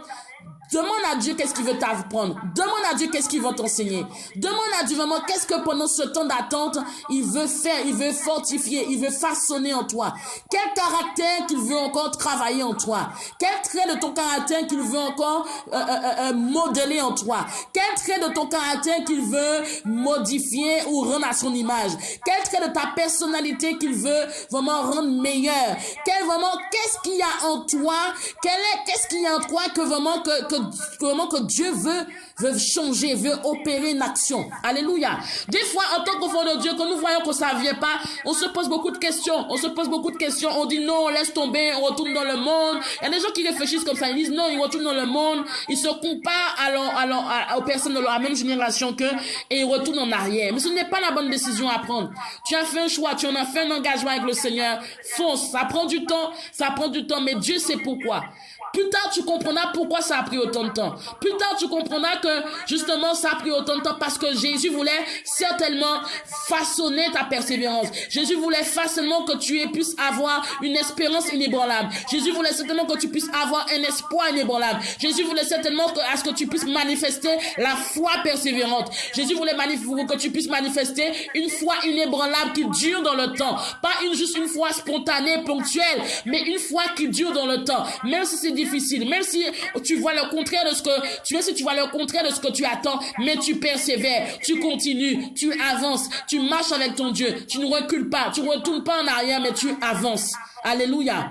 demande à Dieu qu'est-ce qu'il veut t'apprendre. Demande à Dieu qu'est-ce qu'il veut t'enseigner. Demande à Dieu vraiment qu'est-ce que pendant ce temps d'attente, il veut faire, il veut fortifier, il veut façonner en toi. Quel caractère qu'il veut encore travailler en toi. Quel trait de ton caractère qu'il veut encore modeler en toi. Quel trait de ton caractère qu'il veut modifier ou rendre à son image. Quel trait de ta personnalité qu'il veut vraiment rendre meilleur. Qu'est-ce qu'il y a en toi? Qu'est-ce qu'il y a en toi que vraiment que Dieu veut changer, veut opérer une action. Alléluia. Des fois, en tant qu'enfant de Dieu, quand nous voyons que ça ne vient pas, on se pose beaucoup de questions. On dit non, laisse tomber, on retourne dans le monde. Il y a des gens qui réfléchissent comme ça. Ils disent non, ils retournent dans le monde. Ils se comparent aux personnes de la même génération qu'eux et ils retournent en arrière. Mais ce n'est pas la bonne décision à prendre. Tu as fait un choix, tu en as fait un engagement avec le Seigneur. Fonce. Ça prend du temps, mais Dieu sait pourquoi. Plus tard, tu comprendras pourquoi ça a pris autant de temps. Plus tard, tu comprendras que, justement, ça a pris autant de temps parce que Jésus voulait certainement façonner ta persévérance. Jésus voulait facilement que tu puisses avoir une espérance inébranlable. Jésus voulait certainement que tu puisses avoir un espoir inébranlable. Jésus voulait certainement à ce que tu puisses manifester la foi persévérante. Jésus voulait que tu puisses manifester une foi inébranlable qui dure dans le temps. Pas juste une foi spontanée, ponctuelle, mais une foi qui dure dans le temps. Même si c'est difficile, même si tu vois le contraire de ce que tu attends, mais tu persévères, tu continues, tu avances, tu marches avec ton Dieu, tu ne recules pas, tu ne retournes pas en arrière, mais tu avances. Alléluia.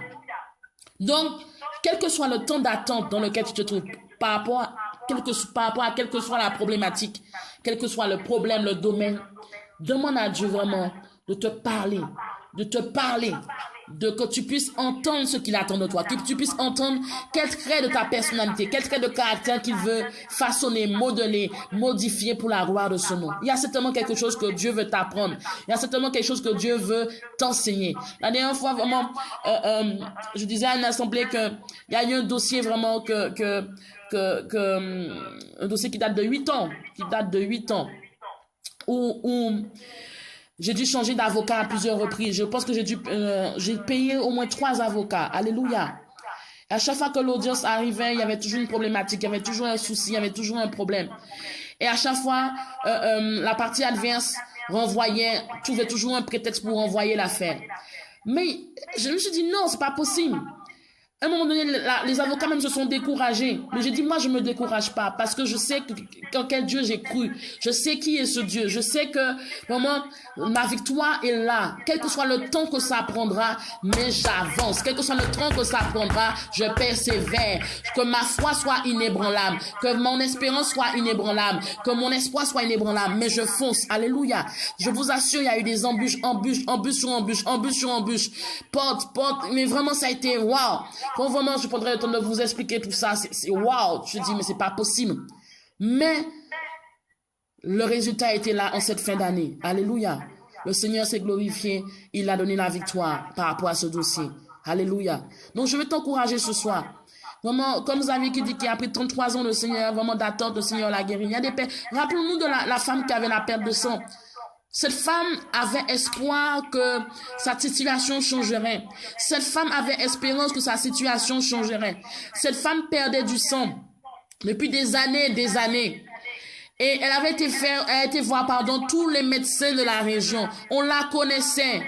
Donc, quel que soit le temps d'attente dans lequel tu te trouves, par rapport à quelle que soit la problématique, quel que soit le problème, le domaine, demande à Dieu vraiment de te parler, que tu puisses entendre ce qu'il attend de toi, que tu puisses entendre quel trait de ta personnalité, quel trait de caractère qu'il veut façonner, modeler, modifier pour la gloire de son nom. Il y a certainement quelque chose que Dieu veut t'apprendre. Il y a certainement quelque chose que Dieu veut t'enseigner. La dernière fois, vraiment, je disais à une assemblée que il y a eu un dossier vraiment un dossier qui date de 8 ans, où j'ai dû changer d'avocat à plusieurs reprises. Je pense que j'ai payé au moins 3 avocats. Alléluia. À chaque fois que l'audience arrivait, il y avait toujours une problématique, il y avait toujours un souci, il y avait toujours un problème. Et à chaque fois, la partie adverse trouvait toujours un prétexte pour renvoyer l'affaire. Mais je me suis dit, non, c'est pas possible. À un moment donné, les avocats même se sont découragés. Mais j'ai dit, moi, je me décourage pas parce que je sais qu'en quel Dieu j'ai cru. Je sais qui est ce Dieu. Je sais que, vraiment, ma victoire est là. Quel que soit le temps que ça prendra, mais j'avance. Quel que soit le temps que ça prendra, je persévère. Que ma foi soit inébranlable. Que mon espérance soit inébranlable. Que mon espoir soit inébranlable. Mais je fonce. Alléluia. Je vous assure, il y a eu des embûches sur embûches. Porte. Mais vraiment, ça a été wow. Quand vraiment je prendrai le temps de vous expliquer tout ça, c'est wow. Je dis, mais c'est pas possible. Mais le résultat était là en cette fin d'année. Alléluia. Le Seigneur s'est glorifié. Il a donné la victoire par rapport à ce dossier. Alléluia. Donc je veux t'encourager ce soir. Vraiment, comme Xavier qui dit qu'il a pris 33 ans, le Seigneur, vraiment d'attente, le Seigneur l'a guéri. Il y a des pères. Rappelons-nous de la femme qui avait la perte de sang. Cette femme avait espoir que sa situation changerait. Cette femme avait espérance que sa situation changerait. Cette femme perdait du sang depuis des années. Et elle avait été voir, tous les médecins de la région. On la connaissait,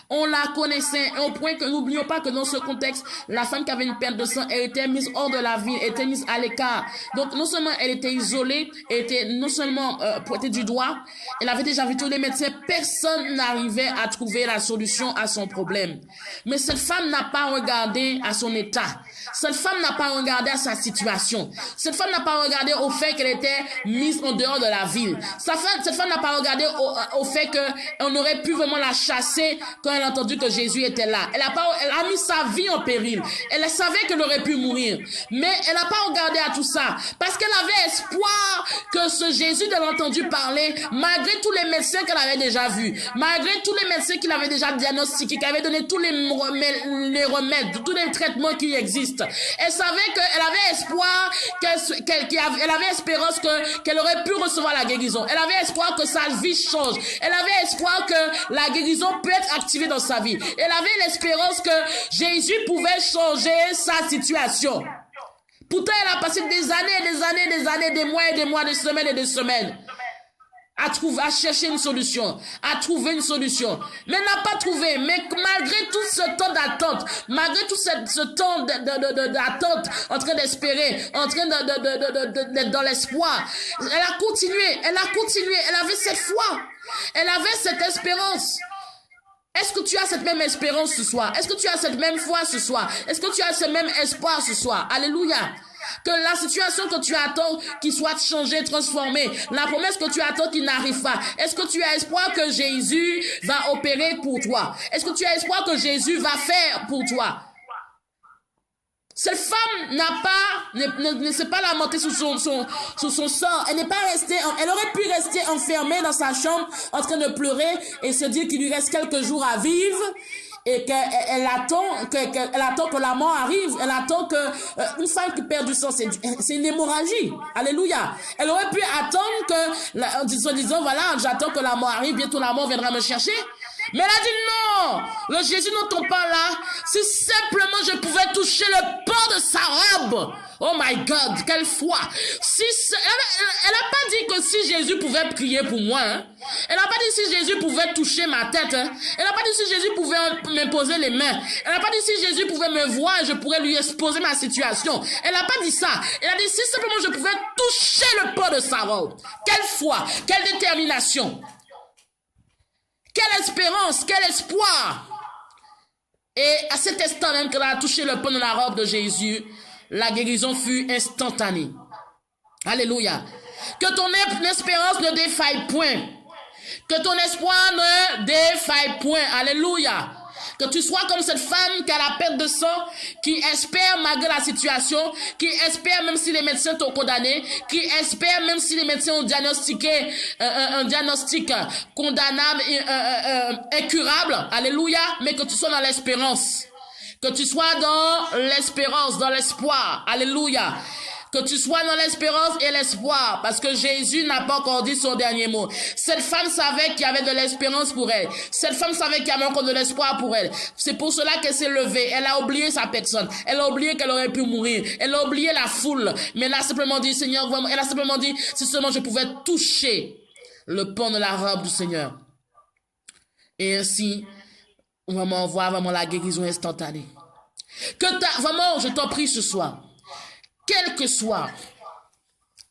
au point que n'oublions pas que dans ce contexte, la femme qui avait une perte de sang, elle était mise hors de la ville, elle était mise à l'écart. Donc non seulement elle était isolée, elle était non seulement pointée du doigt, elle avait déjà vu tous les médecins, personne n'arrivait à trouver la solution à son problème. Mais cette femme n'a pas regardé à son état. Cette femme n'a pas regardé à sa situation. Cette femme n'a pas regardé au fait qu'elle était mise en dehors de la ville. Cette femme n'a pas regardé au fait qu'on aurait pu vraiment la chasser quand elle a entendu que Jésus était là. Elle a mis sa vie en péril. Elle savait qu'elle aurait pu mourir. Mais elle n'a pas regardé à tout ça. Parce qu'elle avait espoir que ce Jésus de l'entendu parler, malgré tous les médecins qu'elle avait déjà vus, malgré tous les médecins qu'il avait déjà diagnostiqués, qui avaient donné tous les remèdes, tous les traitements qui existent. Elle savait qu'elle avait espoir, elle avait espérance qu'elle aurait pu recevoir la guérison. Elle avait espoir que sa vie change. Elle avait espoir que la guérison peut être activée dans sa vie. Elle avait l'espérance que Jésus pouvait changer sa situation. Pourtant, elle a passé des années, des mois, des semaines à chercher une solution, à trouver une solution. Mais elle n'a pas trouvé. Mais malgré tout ce temps d'attente, malgré tout ce temps d'attente, en train d'espérer, en train d'être dans l'espoir, elle a continué, elle avait cette foi, elle avait cette espérance. Est-ce que tu as cette même espérance ce soir? Est-ce que tu as cette même foi ce soir? Est-ce que tu as ce même espoir ce soir? Alléluia. Que la situation que tu attends qui soit changée, transformée, la promesse que tu attends qui n'arrive pas, est-ce que tu as espoir que Jésus va opérer pour toi? Est-ce que tu as espoir que Jésus va faire pour toi? Cette femme ne s'est pas lamentée sous son sort. Elle n'est pas restée, elle aurait pu rester enfermée dans sa chambre en train de pleurer et se dire qu'il lui reste quelques jours à vivre et qu'elle attend que la mort arrive. Elle attend que une femme qui perd du sang, c'est une hémorragie. Alléluia. Elle aurait pu attendre en disant voilà, j'attends que la mort arrive, bientôt la mort viendra me chercher. Mais elle a dit non, le Jésus dont on parle là, si simplement je pouvais toucher le pan de sa robe. Oh my God, quelle foi. Elle n'a pas dit que si Jésus pouvait prier pour moi. Hein. Elle n'a pas dit si Jésus pouvait toucher ma tête. Hein. Elle n'a pas dit si Jésus pouvait m'imposer les mains. Elle n'a pas dit si Jésus pouvait me voir et je pourrais lui exposer ma situation. Elle n'a pas dit ça. Elle a dit si simplement je pouvais toucher le pan de sa robe. Quelle foi, quelle détermination. Quelle espérance, quel espoir. Et à cet instant même qu'elle a touché le pan de la robe de Jésus, la guérison fut instantanée. Alléluia. Que ton espérance ne défaille point. Que ton espoir ne défaille point. Alléluia. Que tu sois comme cette femme qui a la perte de sang, qui espère malgré la situation, qui espère même si les médecins t'ont condamné, qui espère même si les médecins ont diagnostiqué un diagnostic condamnable et incurable. Alléluia. Mais que tu sois dans l'espérance. Que tu sois dans l'espérance, dans l'espoir. Alléluia. Que tu sois dans l'espérance et l'espoir, parce que Jésus n'a pas encore dit son dernier mot. Cette femme savait qu'il y avait de l'espérance pour elle. Cette femme savait qu'il y avait encore de l'espoir pour elle. C'est pour cela qu'elle s'est levée. Elle a oublié sa personne. Elle a oublié qu'elle aurait pu mourir. Elle a oublié la foule. Mais elle a simplement dit, Seigneur, vraiment, elle a simplement dit, si seulement je pouvais toucher le pan de la robe du Seigneur. Et ainsi, vraiment, voir vraiment la guérison instantanée. Vraiment, je t'en prie ce soir, quel que soit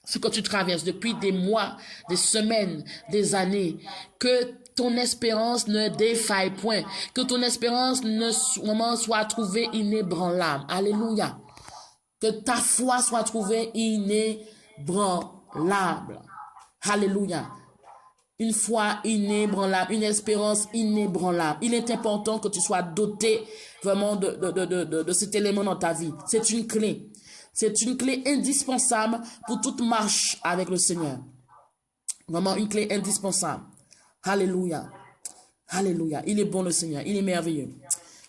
ce que tu traverses depuis des mois, des semaines, des années, que ton espérance ne défaille point, que ton espérance ne soit trouvée inébranlable. Alléluia. Que ta foi soit trouvée inébranlable. Alléluia. Une foi inébranlable, une espérance inébranlable. Il est important que tu sois doté vraiment de cet élément dans ta vie. C'est une clé. C'est une clé indispensable pour toute marche avec le Seigneur. Vraiment une clé indispensable. Alléluia. Alléluia. Il est bon le Seigneur. Il est merveilleux.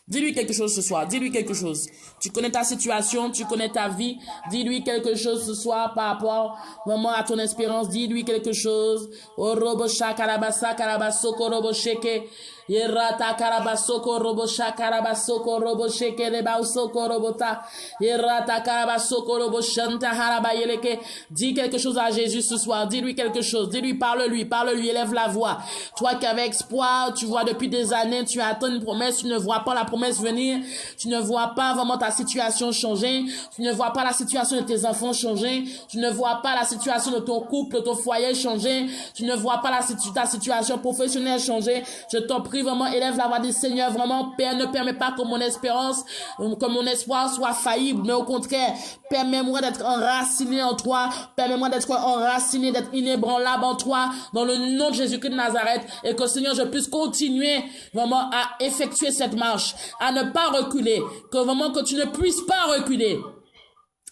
Dis-lui quelque chose ce soir. Dis-lui quelque chose. Tu connais ta situation, tu connais ta vie. Dis-lui quelque chose ce soir par rapport vraiment à ton espérance. Dis-lui quelque chose. Oh robo shakarabasa karabasoko robo sheke. Yerata karabasoko robo shakarabasoko robo sheke rebausoko robota. Yerata karabasoko robo shanta harabayeleke. Dis quelque chose à Jésus ce soir. Dis-lui quelque chose. Dis-lui, parle-lui, élève la voix. Toi qui avec espoir, tu vois depuis des années, tu attends une promesse, tu ne vois pas la promesse venir, tu ne vois pas vraiment ta situation changer, tu ne vois pas la situation de tes enfants changer, tu ne vois pas la situation de ton couple, de ton foyer changer, tu ne vois pas ta situation professionnelle changer. Je t'en prie vraiment, élève la voix du Seigneur, vraiment, Père, ne permets pas que mon espérance, que mon espoir soit faillible, mais au contraire, permets-moi d'être enraciné en toi, permets-moi d'être enraciné, d'être inébranlable en toi, dans le nom de Jésus-Christ de Nazareth, et que Seigneur, je puisse continuer vraiment à effectuer cette marche, à ne pas reculer, que vraiment que tu ne puisses pas reculer.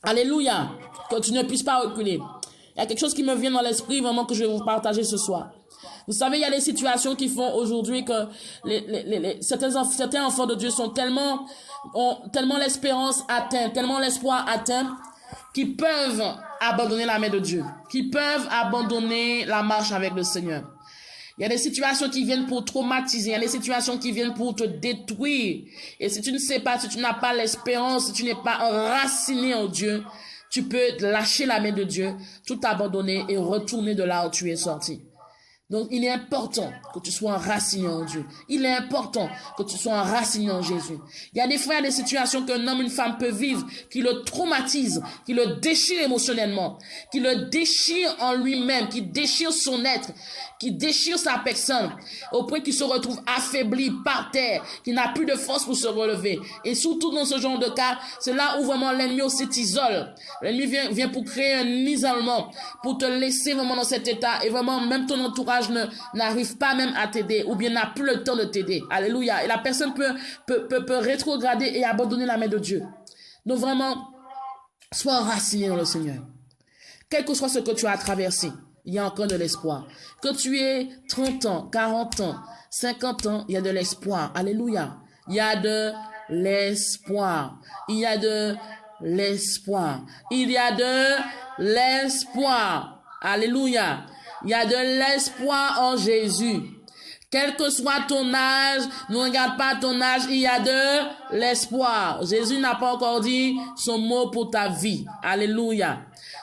Alléluia, que tu ne puisses pas reculer. Il y a quelque chose qui me vient dans l'esprit vraiment que je vais vous partager ce soir. Vous savez, il y a des situations qui font aujourd'hui que certains enfants de Dieu ont tellement l'espérance atteinte, tellement l'espoir atteint, qu'ils peuvent abandonner la main de Dieu, qui peuvent abandonner la marche avec le Seigneur. Il y a des situations qui viennent pour traumatiser, il y a des situations qui viennent pour te détruire. Et si tu ne sais pas, si tu n'as pas l'espérance, si tu n'es pas enraciné en Dieu, tu peux lâcher la main de Dieu, tout abandonner et retourner de là où tu es sorti. Donc, il est important que tu sois enraciné en Dieu. Il est important que tu sois enraciné en Jésus. Il y a des fois, des situations qu'un homme, une femme peut vivre qui le traumatisent, qui le déchirent émotionnellement, qui le déchirent en lui-même, qui déchirent son être, qui déchire sa personne, au point qu'il se retrouve affaibli par terre, qu'il n'a plus de force pour se relever. Et surtout dans ce genre de cas, c'est là où vraiment l'ennemi aussi t'isole. L'ennemi vient pour créer un isolement, pour te laisser vraiment dans cet état, et vraiment même ton entourage n'arrive pas même à t'aider, ou bien n'a plus le temps de t'aider. Alléluia. Et la personne peut rétrograder et abandonner la main de Dieu. Donc vraiment, sois enraciné dans le Seigneur. Quel que soit ce que tu as traversé, il y a encore de l'espoir. Que tu aies 30 ans, 40 ans, 50 ans, il y a de l'espoir. Alléluia. Il y a de l'espoir. Il y a de l'espoir. Il y a de l'espoir. Alléluia. Il y a de l'espoir en Jésus. Quel que soit ton âge, ne regarde pas ton âge, il y a de l'espoir. Jésus n'a pas encore dit son mot pour ta vie. Alléluia.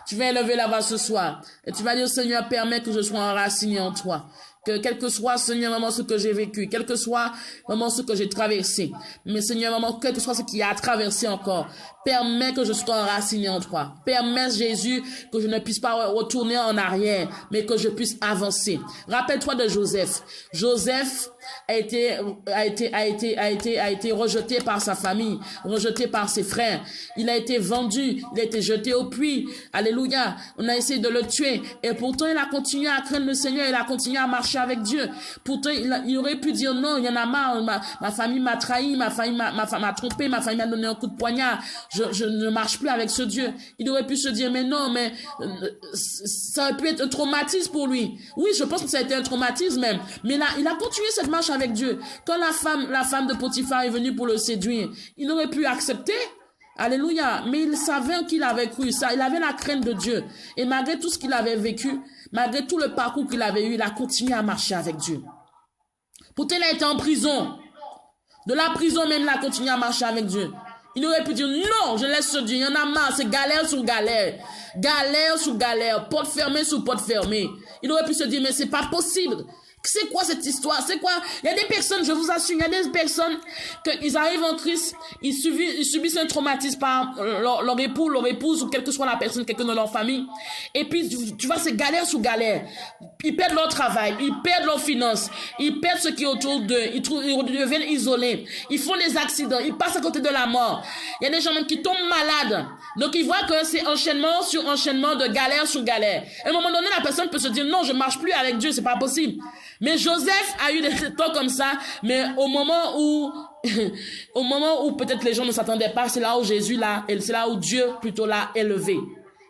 Tu vas élever la voix ce soir et tu vas dire, Seigneur, permets que je sois enraciné en toi. Que quel que soit, Seigneur, vraiment ce que j'ai vécu, quel que soit vraiment ce que j'ai traversé, mais Seigneur, vraiment, quel que soit ce qui a traversé encore, permets que je sois enraciné en toi. Permets, Jésus, que je ne puisse pas retourner en arrière, mais que je puisse avancer. Rappelle-toi de Joseph. Joseph a été rejeté par sa famille, rejeté par ses frères. Il a été vendu, il a été jeté au puits. Alléluia. On a essayé de le tuer. Et pourtant, il a continué à craindre le Seigneur, il a continué à marcher avec Dieu. Pourtant, il aurait pu dire non, il y en a marre, ma famille m'a trahi, ma famille m'a trompé, ma famille m'a donné un coup de poignard. Je ne marche plus avec ce Dieu. Il aurait pu se dire, mais non, mais ça aurait pu être un traumatisme pour lui. Oui, je pense que ça a été un traumatisme même. Mais là, il a continué cette marche avec Dieu. Quand la femme de Potiphar est venue pour le séduire, il aurait pu accepter. Alléluia. Mais il savait qu'il avait cru ça. Il avait la crainte de Dieu. Et malgré tout ce qu'il avait vécu, malgré tout le parcours qu'il avait eu, il a continué à marcher avec Dieu. Pourtant, il a été en prison. De la prison même, il a continué à marcher avec Dieu. Il aurait pu dire non, je laisse ce Dieu. Il y en a marre, c'est galère sur galère. Galère sur galère, porte fermée sur porte fermée. Il aurait pu se dire mais c'est pas possible. C'est quoi cette histoire? C'est quoi? Il y a des personnes, je vous assure, il y a des personnes qu'ils arrivent en Christ, ils subissent un traumatisme par leur époux, leur épouse, ou quelle que soit la personne, quelqu'un de leur famille. Et puis, tu vois, c'est galère sous galère. Ils perdent leur travail, ils perdent leurs finances, ils perdent ce qui est autour d'eux, ils deviennent isolés, ils font des accidents, ils passent à côté de la mort. Il y a des gens même qui tombent malades. Donc, ils voient que c'est enchaînement sur enchaînement de galère sur galère. À un moment donné, la personne peut se dire, non, je marche plus avec Dieu, c'est pas possible. Mais Joseph a eu des temps comme ça, mais au moment où peut-être les gens ne s'attendaient pas, c'est là où Jésus l'a, c'est là où Dieu plutôt l'a élevé.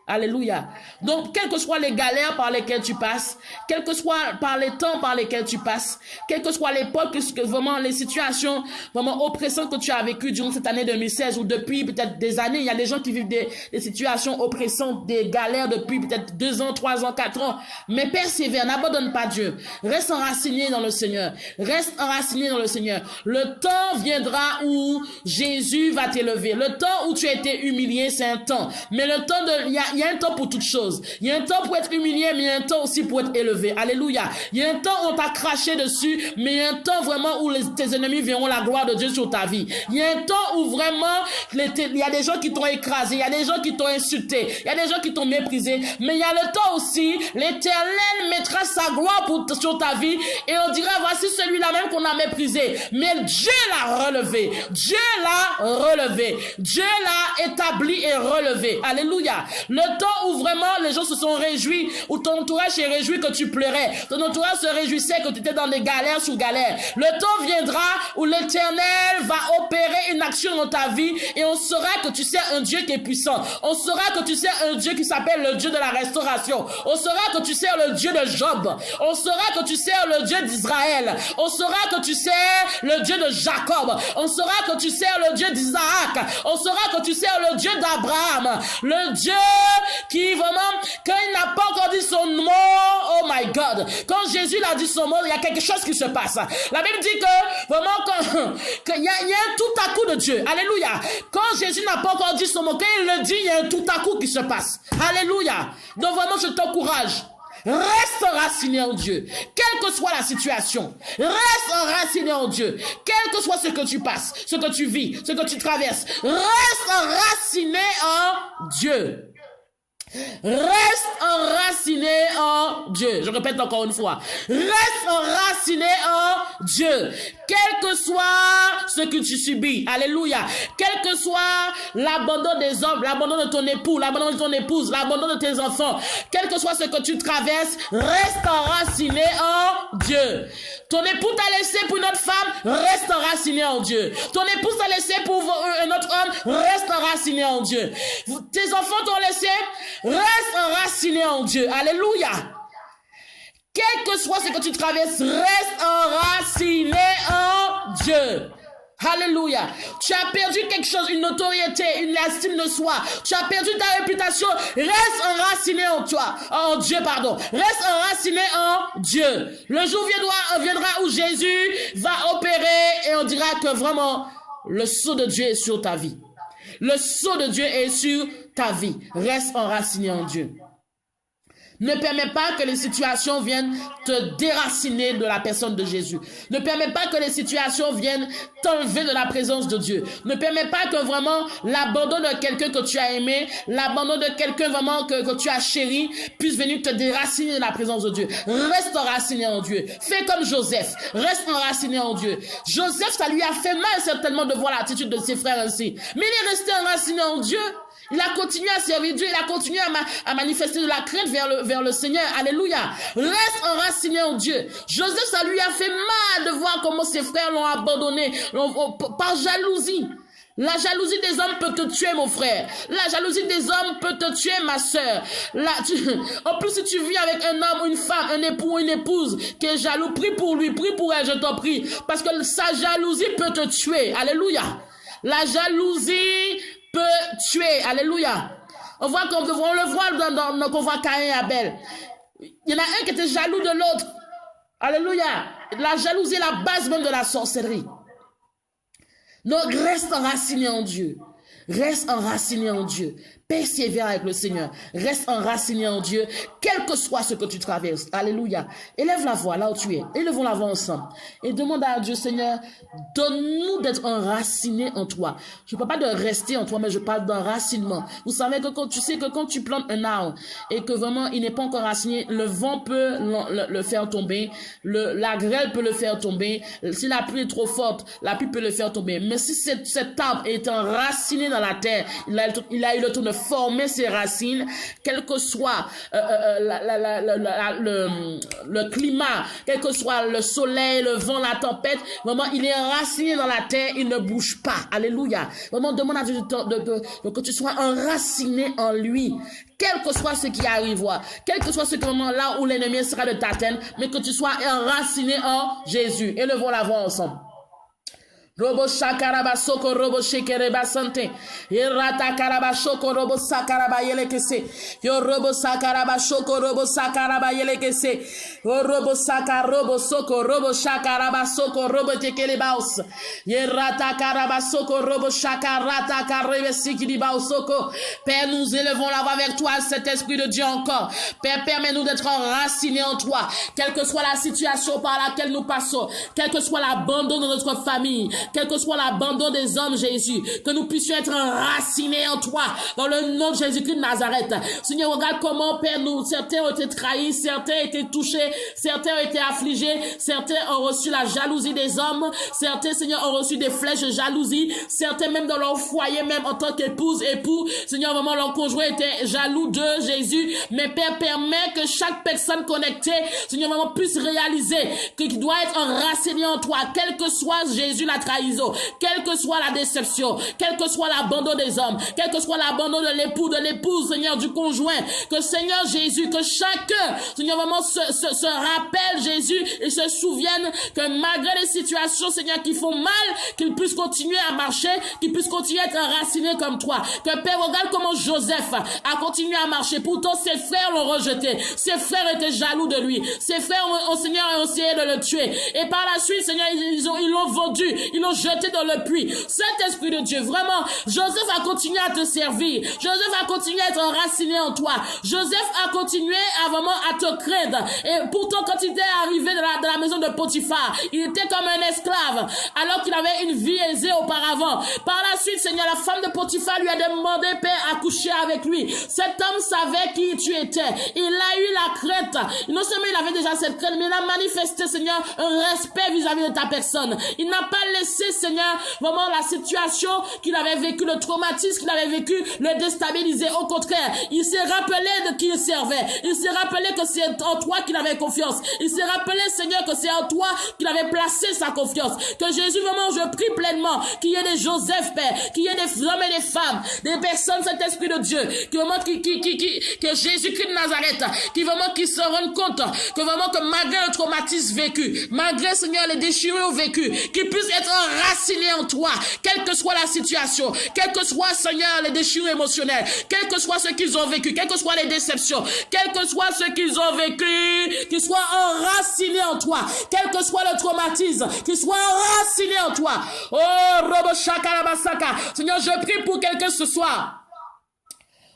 Alléluia. Donc, quelles que soient les galères par lesquelles tu passes, quels que soient par les temps par lesquels tu passes, quelle que soit l'époque, vraiment les situations vraiment oppressantes que tu as vécues durant cette année 2016 ou depuis peut-être des années, il y a des gens qui vivent des situations oppressantes, des galères depuis peut-être 2 ans, 3 ans, 4 ans. Mais persévère, n'abandonne pas Dieu. Reste enraciné dans le Seigneur. Reste enraciné dans le Seigneur. Le temps viendra où Jésus va t'élever. Le temps où tu as été humilié, c'est un temps. Mais le temps il y a un temps pour toutes choses. Il y a un temps pour être humilié, mais il y a un temps aussi pour être élevé. Alléluia. Il y a un temps où on t'a craché dessus, mais il y a un temps vraiment où tes ennemis verront la gloire de Dieu sur ta vie. Il y a un temps où vraiment, il y a des gens qui t'ont écrasé, il y a des gens qui t'ont insulté, il y a des gens qui t'ont méprisé, mais il y a le temps aussi, l'Éternel mettra sa gloire sur ta vie, et on dira, voici celui-là même qu'on a méprisé. Mais Dieu l'a relevé. Dieu l'a relevé. Dieu l'a établi et relevé. Alléluia. Le temps où vraiment les gens se sont réjouis, où ton entourage s'est réjoui que tu pleurais, ton entourage se réjouissait que tu étais dans des galères sous galères. Le temps viendra où l'Éternel va opérer une action dans ta vie et on saura que tu sais un Dieu qui est puissant. On saura que tu sais un Dieu qui s'appelle le Dieu de la restauration. On saura que tu sais le Dieu de Job. On saura que tu sais le Dieu d'Israël. On saura que tu sais le Dieu de Jacob. On saura que tu sais le Dieu d'Isaac. On saura que tu sais le Dieu d'Abraham. Le Dieu qui vraiment, quand il n'a pas encore dit son mot, oh my God, quand Jésus l'a dit son mot, il y a quelque chose qui se passe. La Bible dit que vraiment, qu'il y a un tout à coup de Dieu. Alléluia. Quand Jésus n'a pas encore dit son mot, quand il le dit, il y a un tout à coup qui se passe. Alléluia. Donc vraiment, je t'encourage. Reste enraciné en Dieu, quelle que soit la situation. Reste enraciné en Dieu, quel que soit ce que tu passes, ce que tu vis, ce que tu traverses. Reste enraciné en Dieu. Reste enraciné en Dieu. Je répète encore une fois. Reste enraciné en Dieu. Quel que soit ce que tu subis. Alléluia. Quel que soit l'abandon des hommes, l'abandon de ton époux, l'abandon de ton épouse, l'abandon de tes enfants. Quel que soit ce que tu traverses, reste enraciné en Dieu. Ton époux t'a laissé pour une autre femme, reste enraciné en Dieu. Ton épouse t'a laissé pour un autre homme, reste enraciné en Dieu. Tes enfants t'ont laissé, reste enraciné en Dieu. Alléluia. Quel que soit ce que tu traverses, reste enraciné en Dieu. Alléluia. Tu as perdu quelque chose, une notoriété, une estime de soi. Tu as perdu ta réputation. Reste enraciné en toi, en Dieu, pardon. Reste enraciné en Dieu. Le jour viendra où Jésus va opérer et on dira que vraiment le sceau de Dieu est sur ta vie. Le sceau de Dieu est sur ta vie. Reste enraciné en Dieu. Ne permets pas que les situations viennent te déraciner de la personne de Jésus. Ne permets pas que les situations viennent t'enlever de la présence de Dieu. Ne permets pas que vraiment l'abandon de quelqu'un que tu as aimé, l'abandon de quelqu'un vraiment que tu as chéri, puisse venir te déraciner de la présence de Dieu. Reste enraciné en Dieu. Fais comme Joseph. Reste enraciné en Dieu. Joseph, ça lui a fait mal certainement de voir l'attitude de ses frères ainsi. Mais il est resté enraciné en Dieu. Il a continué à servir Dieu, il a continué à manifester de la crainte vers le Seigneur. Alléluia. Reste enraciné en Dieu. Joseph, ça lui a fait mal de voir comment ses frères l'ont abandonné par jalousie. La jalousie des hommes peut te tuer, mon frère. La jalousie des hommes peut te tuer, ma sœur. En plus, si tu vis avec un homme, une femme, un époux ou une épouse qui est jaloux, prie pour lui, prie pour elle, je t'en prie. Parce que sa jalousie peut te tuer. Alléluia. La jalousie peut tuer. Alléluia. On le voit dans qu'on voit Caïn et Abel. Il y en a un qui était jaloux de l'autre. Alléluia. La jalousie est la base même de la sorcellerie. Donc reste enraciné en Dieu. Reste enraciné en Dieu. Persévère avec le Seigneur. Reste enraciné en Dieu, quel que soit ce que tu traverses. Alléluia. Élève la voix là où tu es. Élevons la voix ensemble. Et demande à Dieu, Seigneur, donne-nous d'être enracinés en toi. Je ne parle pas de rester en toi, mais je parle d'enracinement. Vous savez que quand tu plantes un arbre et que vraiment il n'est pas encore raciné, le vent peut le faire tomber, la grêle peut le faire tomber. Si la pluie est trop forte, la pluie peut le faire tomber. Mais si cet arbre est enraciné dans la terre, il a eu le temps de former ses racines, quel que soit le climat, quel que soit le soleil, le vent, la tempête, vraiment il est enraciné dans la terre, il ne bouge pas. Alléluia. Vraiment demande à Dieu que tu sois enraciné en lui. Quel que soit ce qui arrivera, quel que soit ce moment là où l'ennemi sera de t'atteindre, mais que tu sois enraciné en Jésus. Élevons la voix ensemble. Robo shakaraba soko robo shekereba sante. Yerata karaba shoko robo sakaraba yelekese. Yo robo sakaraba shoko robo sakaraba yelekese. Yo robo sakarobo soko robo shakaraba soko robo tekelebaus. Yerata karaba soko robo shakarata karebe sikilibaus soko. Père, nous élevons la voix vers toi, cet esprit de Dieu encore. Père, permets-nous d'être enracinés en toi. Quelle que soit la situation par laquelle nous passons, quel que soit l'abandon de notre famille, quel que soit l'abandon des hommes, Jésus, que nous puissions être enracinés en toi, dans le nom de Jésus-Christ de Nazareth. Seigneur, regarde comment, Père, certains ont été trahis, certains ont été touchés, certains ont été affligés, certains ont reçu la jalousie des hommes, certains, Seigneur, ont reçu des flèches de jalousie, certains même dans leur foyer, même en tant qu'épouse, époux, Seigneur, vraiment, leur conjoint était jaloux de Jésus, mais Père, permet que chaque personne connectée, Seigneur, vraiment, puisse réaliser qu'il doit être enraciné en toi, quel que soit Jésus la trahison, quelle que soit la déception, quel que soit l'abandon des hommes, quel que soit l'abandon de l'époux, de l'épouse, Seigneur, du conjoint, que Seigneur Jésus, que chacun, Seigneur, vraiment se rappelle Jésus et se souvienne que malgré les situations, Seigneur, qui font mal, qu'il puisse continuer à marcher, qu'il puisse continuer à être enraciné comme toi. Que Père, regarde comment Joseph a continué à marcher. Pourtant, ses frères l'ont rejeté. Ses frères étaient jaloux de lui. Ses frères, Seigneur, ont essayé de le tuer. Et par la suite, Seigneur, ils l'ont vendu. Ils l'ont jeté dans le puits. Saint-Esprit de Dieu, vraiment, Joseph a continué à te servir. Joseph a continué à être enraciné en toi. Joseph a continué à vraiment à te craindre. Et pourtant, quand il était arrivé de la maison de Potiphar, il était comme un esclave, alors qu'il avait une vie aisée auparavant. Par la suite, Seigneur, la femme de Potiphar lui a demandé, Père, à coucher avec lui. Cet homme savait qui tu étais. Il a eu la crainte. Non seulement il avait déjà cette crainte, mais il a manifesté, Seigneur, un respect vis-à-vis de ta personne. Il n'a pas laissé, Seigneur, vraiment la situation qu'il avait vécue, le traumatisme qu'il avait vécu, le déstabiliser. Au contraire, il s'est rappelé de qui il servait. Il s'est rappelé que c'est en toi qu'il avait confiance. Il s'est rappelé, Seigneur, que c'est en toi qu'il avait placé sa confiance. Que Jésus, vraiment, je prie pleinement qu'il y ait des Joseph, Père, qu'il y ait des hommes et des femmes, des personnes, cet esprit de Dieu, que Jésus-Christ de Nazareth, qui se rendent compte que vraiment que malgré le traumatisme vécu, malgré, Seigneur, les déchirures vécues, qu'ils puissent être enracinés en toi, quelle que soit la situation, quel que soit, Seigneur, les déchirures émotionnelles, quel que soit ce qu'ils ont vécu, quelles que soient les déceptions, quel que soit ce qu'ils ont vécu, qu'ils soient enracinés en toi, quel que soit le traumatisme, qu'ils soient enracinés en toi. Oh, Robo Shakarabasaka. Seigneur, je prie pour quelqu'un ce soir.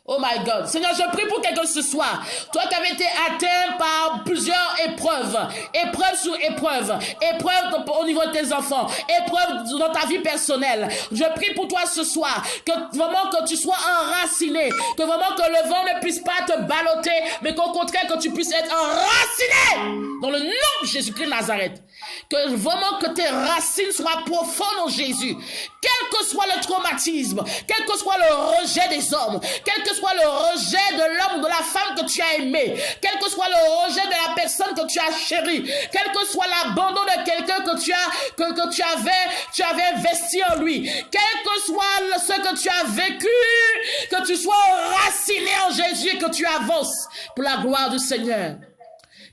Oh my God. Seigneur, je prie pour quelqu'un ce soir. Toi qui avais été atteint par plusieurs épreuves. Épreuves sur épreuves. Épreuves au niveau de tes enfants. Épreuves dans ta vie personnelle. Je prie pour toi ce soir. Que vraiment que tu sois enraciné. Que vraiment que le vent ne puisse pas te balloter. Mais qu'au contraire que tu puisses être enraciné. Dans le nom de Jésus-Christ de Nazareth. Que vraiment que tes racines soient profondes en Jésus. Quel que soit le traumatisme. Quel que soit le rejet des hommes. Quel que soit le rejet de l'homme ou de la femme que tu as aimé, quel que soit le rejet de la personne que tu as chérie, quel que soit l'abandon de quelqu'un que tu avais investi en lui, quel que soit ce que tu as vécu, que tu sois enraciné en Jésus et que tu avances pour la gloire du Seigneur.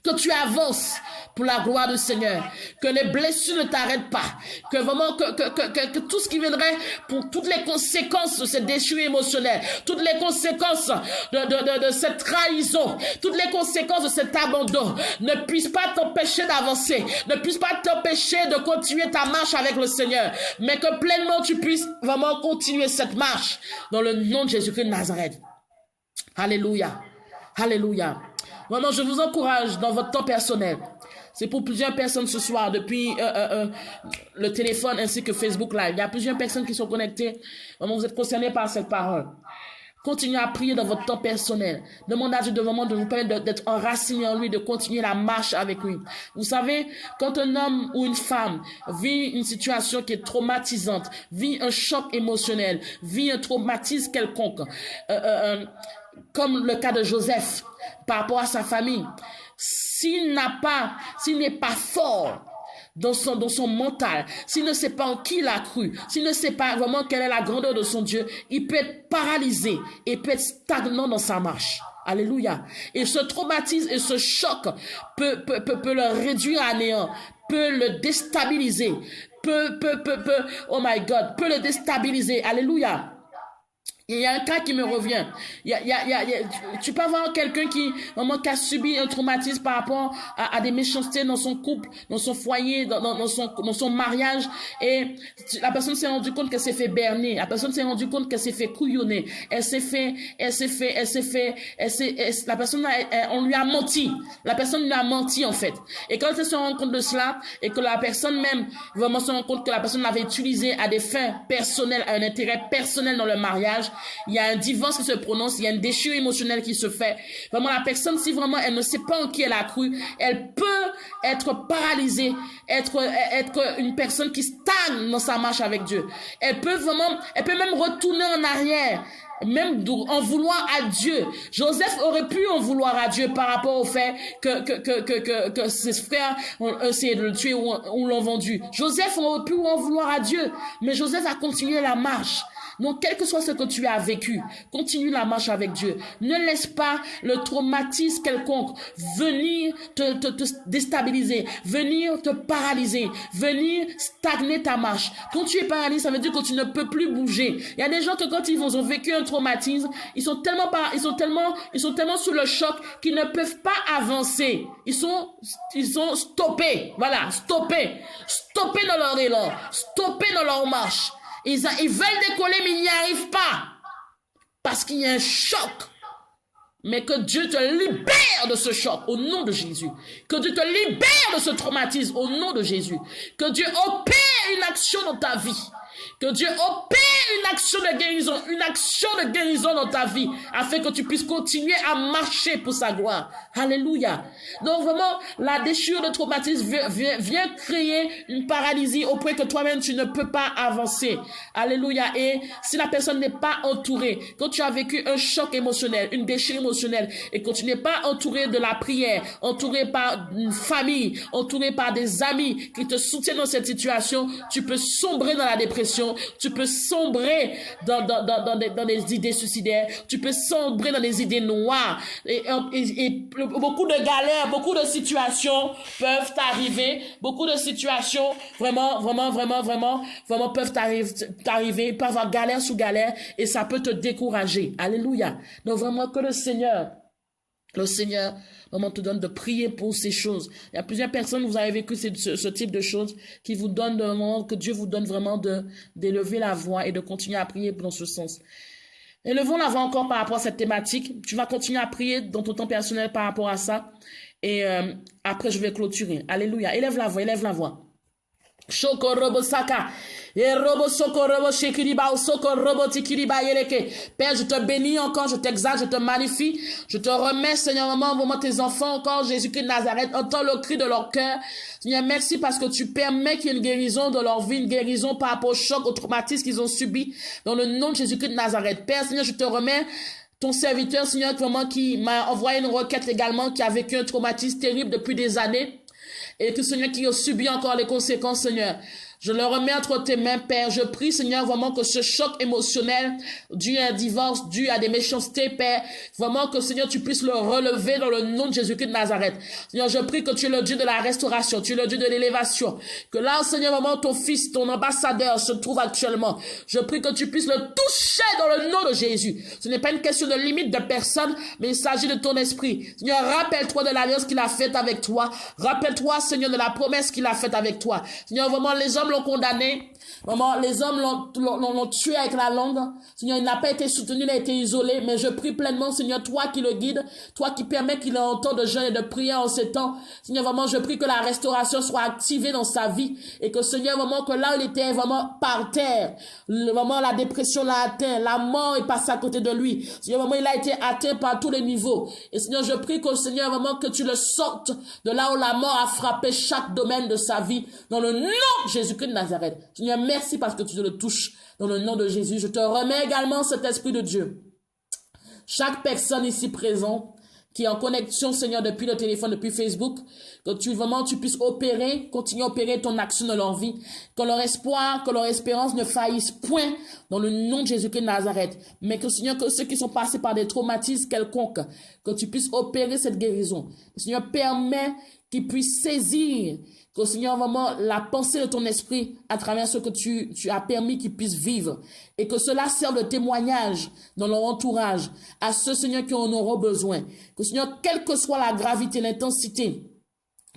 Que tu avances pour la gloire du Seigneur. Que les blessures ne t'arrêtent pas. Que vraiment, que tout ce qui viendrait pour toutes les conséquences de cette déchirure émotionnelle, toutes les conséquences de cette trahison, toutes les conséquences de cet abandon ne puissent pas t'empêcher d'avancer, ne puissent pas t'empêcher de continuer ta marche avec le Seigneur, mais que pleinement tu puisses vraiment continuer cette marche dans le nom de Jésus-Christ de Nazareth. Alléluia. Alléluia. Vraiment, je vous encourage dans votre temps personnel. C'est pour plusieurs personnes ce soir, depuis le téléphone ainsi que Facebook Live. Il y a plusieurs personnes qui sont connectées. Vraiment, vous êtes concernés par cette parole. Continuez à prier dans votre temps personnel. Demandez à Dieu de vraiment de vous permettre d'être enraciné en lui, de continuer la marche avec lui. Vous savez, quand un homme ou une femme vit une situation qui est traumatisante, vit un choc émotionnel, vit un traumatisme quelconque, comme le cas de Joseph par rapport à sa famille, s'il n'est pas fort dans son mental, s'il ne sait pas en qui il a cru, s'il ne sait pas vraiment quelle est la grandeur de son Dieu, il peut être paralysé et peut être stagnant dans sa marche. Alléluia. Et ce traumatisme et ce choc peut le réduire à néant, peut le déstabiliser, oh my God, peut le déstabiliser. Alléluia. Il y a un cas qui me revient. Tu peux avoir quelqu'un qui a subi un traumatisme par rapport à des méchancetés dans son couple, dans son foyer, dans son mariage, et la personne s'est rendue compte qu'elle s'est fait berner. La personne s'est rendue compte qu'elle s'est fait couillonner. La personne, on lui a menti. La personne lui a menti, en fait. Et quand elle se rend compte de cela, et que la personne même vraiment se rend compte que la personne l'avait utilisé à des fins personnelles, à un intérêt personnel dans le mariage, il y a un divorce qui se prononce, il y a une déchirure émotionnelle qui se fait. Vraiment, la personne, si vraiment elle ne sait pas en qui elle a cru, elle peut être paralysée, être une personne qui stagne dans sa marche avec Dieu. Elle peut même retourner en arrière, même en vouloir à Dieu. Joseph aurait pu en vouloir à Dieu par rapport au fait que ses frères ont essayé de le tuer ou l'ont vendu. Joseph aurait pu en vouloir à Dieu, mais Joseph a continué la marche. Donc, quel que soit ce que tu as vécu, continue la marche avec Dieu. Ne laisse pas le traumatisme quelconque venir te déstabiliser, venir te paralyser, venir stagner ta marche. Quand tu es paralysé, ça veut dire que tu ne peux plus bouger. Il y a des gens que quand ils ont vécu un traumatisme, ils sont tellement sous le choc qu'ils ne peuvent pas avancer. Ils sont stoppés. Voilà, stoppés dans leur élan, stoppés dans leur marche. Ils veulent décoller, mais ils n'y arrivent pas. Parce qu'il y a un choc. Mais que Dieu te libère de ce choc au nom de Jésus. Que Dieu te libère de ce traumatisme au nom de Jésus. Que Dieu opère une action dans ta vie. Que Dieu opère une action de guérison dans ta vie, afin que tu puisses continuer à marcher pour sa gloire. Alléluia. Donc vraiment, la déchirure de traumatisme vient créer une paralysie au point que toi-même tu ne peux pas avancer. Alléluia. Et si la personne n'est pas entourée, quand tu as vécu un choc émotionnel, une déchirure émotionnelle, et que tu n'es pas entouré de la prière, entouré par une famille, entouré par des amis qui te soutiennent dans cette situation, tu peux sombrer dans la dépression, tu peux sombrer dans des idées suicidaires, tu peux sombrer dans des idées noires, et beaucoup de galères, beaucoup de situations peuvent t'arriver, beaucoup de situations vraiment peuvent t'arriver, il peut y avoir galère sous galère, et ça peut te décourager. Alléluia. Donc vraiment que le Seigneur vraiment te donne de prier pour ces choses. Il y a plusieurs personnes, vous avez vécu ce type de choses qui vous donnent vraiment, que Dieu vous donne vraiment d'élever la voix et de continuer à prier dans ce sens. Élevons la voix encore par rapport à cette thématique. Tu vas continuer à prier dans ton temps personnel par rapport à ça. Et après, je vais clôturer. Alléluia. Élève la voix, élève la voix. Shokorobo saka. Et robo sokorobo shekiriba sokorobo tikiriba yeleke. Père, je te bénis encore, je t'exalte, je te magnifie. Je te remets, Seigneur, moment tes enfants encore, Jésus-Christ de Nazareth, entends le cri de leur cœur. Seigneur, merci parce que tu permets qu'il y ait une guérison de leur vie, une guérison par rapport au choc, au traumatisme qu'ils ont subi dans le nom de Jésus-Christ de Nazareth. Père, Seigneur, je te remets ton serviteur, Seigneur, qui m'a envoyé une requête également, qui a vécu un traumatisme terrible depuis des années. Et que Seigneur, qui a subi encore les conséquences, Seigneur. Je le remets entre tes mains, Père. Je prie, Seigneur, vraiment que ce choc émotionnel dû à un divorce, dû à des méchancetés, Père, vraiment que, Seigneur, tu puisses le relever dans le nom de Jésus-Christ de Nazareth. Seigneur, je prie que tu es le Dieu de la restauration, tu es le Dieu de l'élévation. Que là, Seigneur, vraiment, ton fils, ton ambassadeur se trouve actuellement. Je prie que tu puisses le toucher dans le nom de Jésus. Ce n'est pas une question de limite de personne, mais il s'agit de ton esprit. Seigneur, rappelle-toi de l'alliance qu'il a faite avec toi. Rappelle-toi, Seigneur, de la promesse qu'il a faite avec toi. Seigneur, vraiment, les hommes l'ont condamné. Vraiment, les hommes l'ont tué avec la langue. Seigneur, il n'a pas été soutenu, il a été isolé. Mais je prie pleinement, Seigneur, toi qui le guides, toi qui permets qu'il ait un temps de jeûne et de prière en ces temps. Seigneur, vraiment, je prie que la restauration soit activée dans sa vie. Et que, Seigneur, vraiment, que là où il était vraiment par terre, vraiment, la dépression l'a atteint. La mort est passée à côté de lui. Seigneur, vraiment, il a été atteint par tous les niveaux. Et Seigneur, je prie que, Seigneur, vraiment, que tu le sortes de là où la mort a frappé chaque domaine de sa vie. Dans le nom de Jésus-Christ de Nazareth. Seigneur, merci parce que tu le touches dans le nom de Jésus. Je te remets également cet esprit de Dieu. Chaque personne ici présente qui est en connexion, Seigneur, depuis le téléphone, depuis Facebook, que tu puisses opérer, continuer à opérer ton action dans leur vie, que leur espoir, que leur espérance ne faillisse point dans le nom de Jésus-Christ de Nazareth. Mais que, Seigneur, que ceux qui sont passés par des traumatismes quelconques, que tu puisses opérer cette guérison. Seigneur, permets qu'ils puissent saisir, que, Seigneur, vraiment, la pensée de ton esprit à travers ce que tu as permis qu'ils puissent vivre. Et que cela serve de témoignage dans leur entourage à ceux, Seigneur, qui en auront besoin. Que, Seigneur, quelle que soit la gravité, l'intensité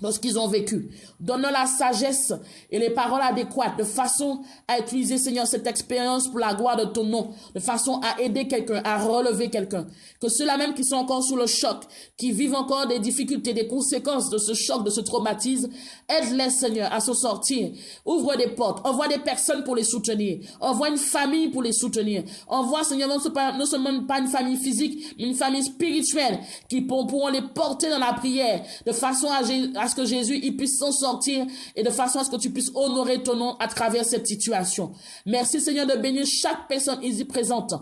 de ce qu'ils ont vécu, donne-leur la sagesse et les paroles adéquates de façon à utiliser, Seigneur, cette expérience pour la gloire de ton nom, de façon à aider quelqu'un, à relever quelqu'un. Que ceux-là même qui sont encore sous le choc, qui vivent encore des difficultés, des conséquences de ce choc, de ce traumatisme, aide-les, Seigneur, à s'en sortir. Ouvre des portes, envoie des personnes pour les soutenir, envoie une famille pour les soutenir, envoie, Seigneur, non seulement pas une famille physique, mais une famille spirituelle qui pourront les porter dans la prière, de façon à ce que Jésus il puisse s'en sortir et de façon à ce que tu puisses honorer ton nom à travers cette situation. Merci, Seigneur, de bénir chaque personne ici présente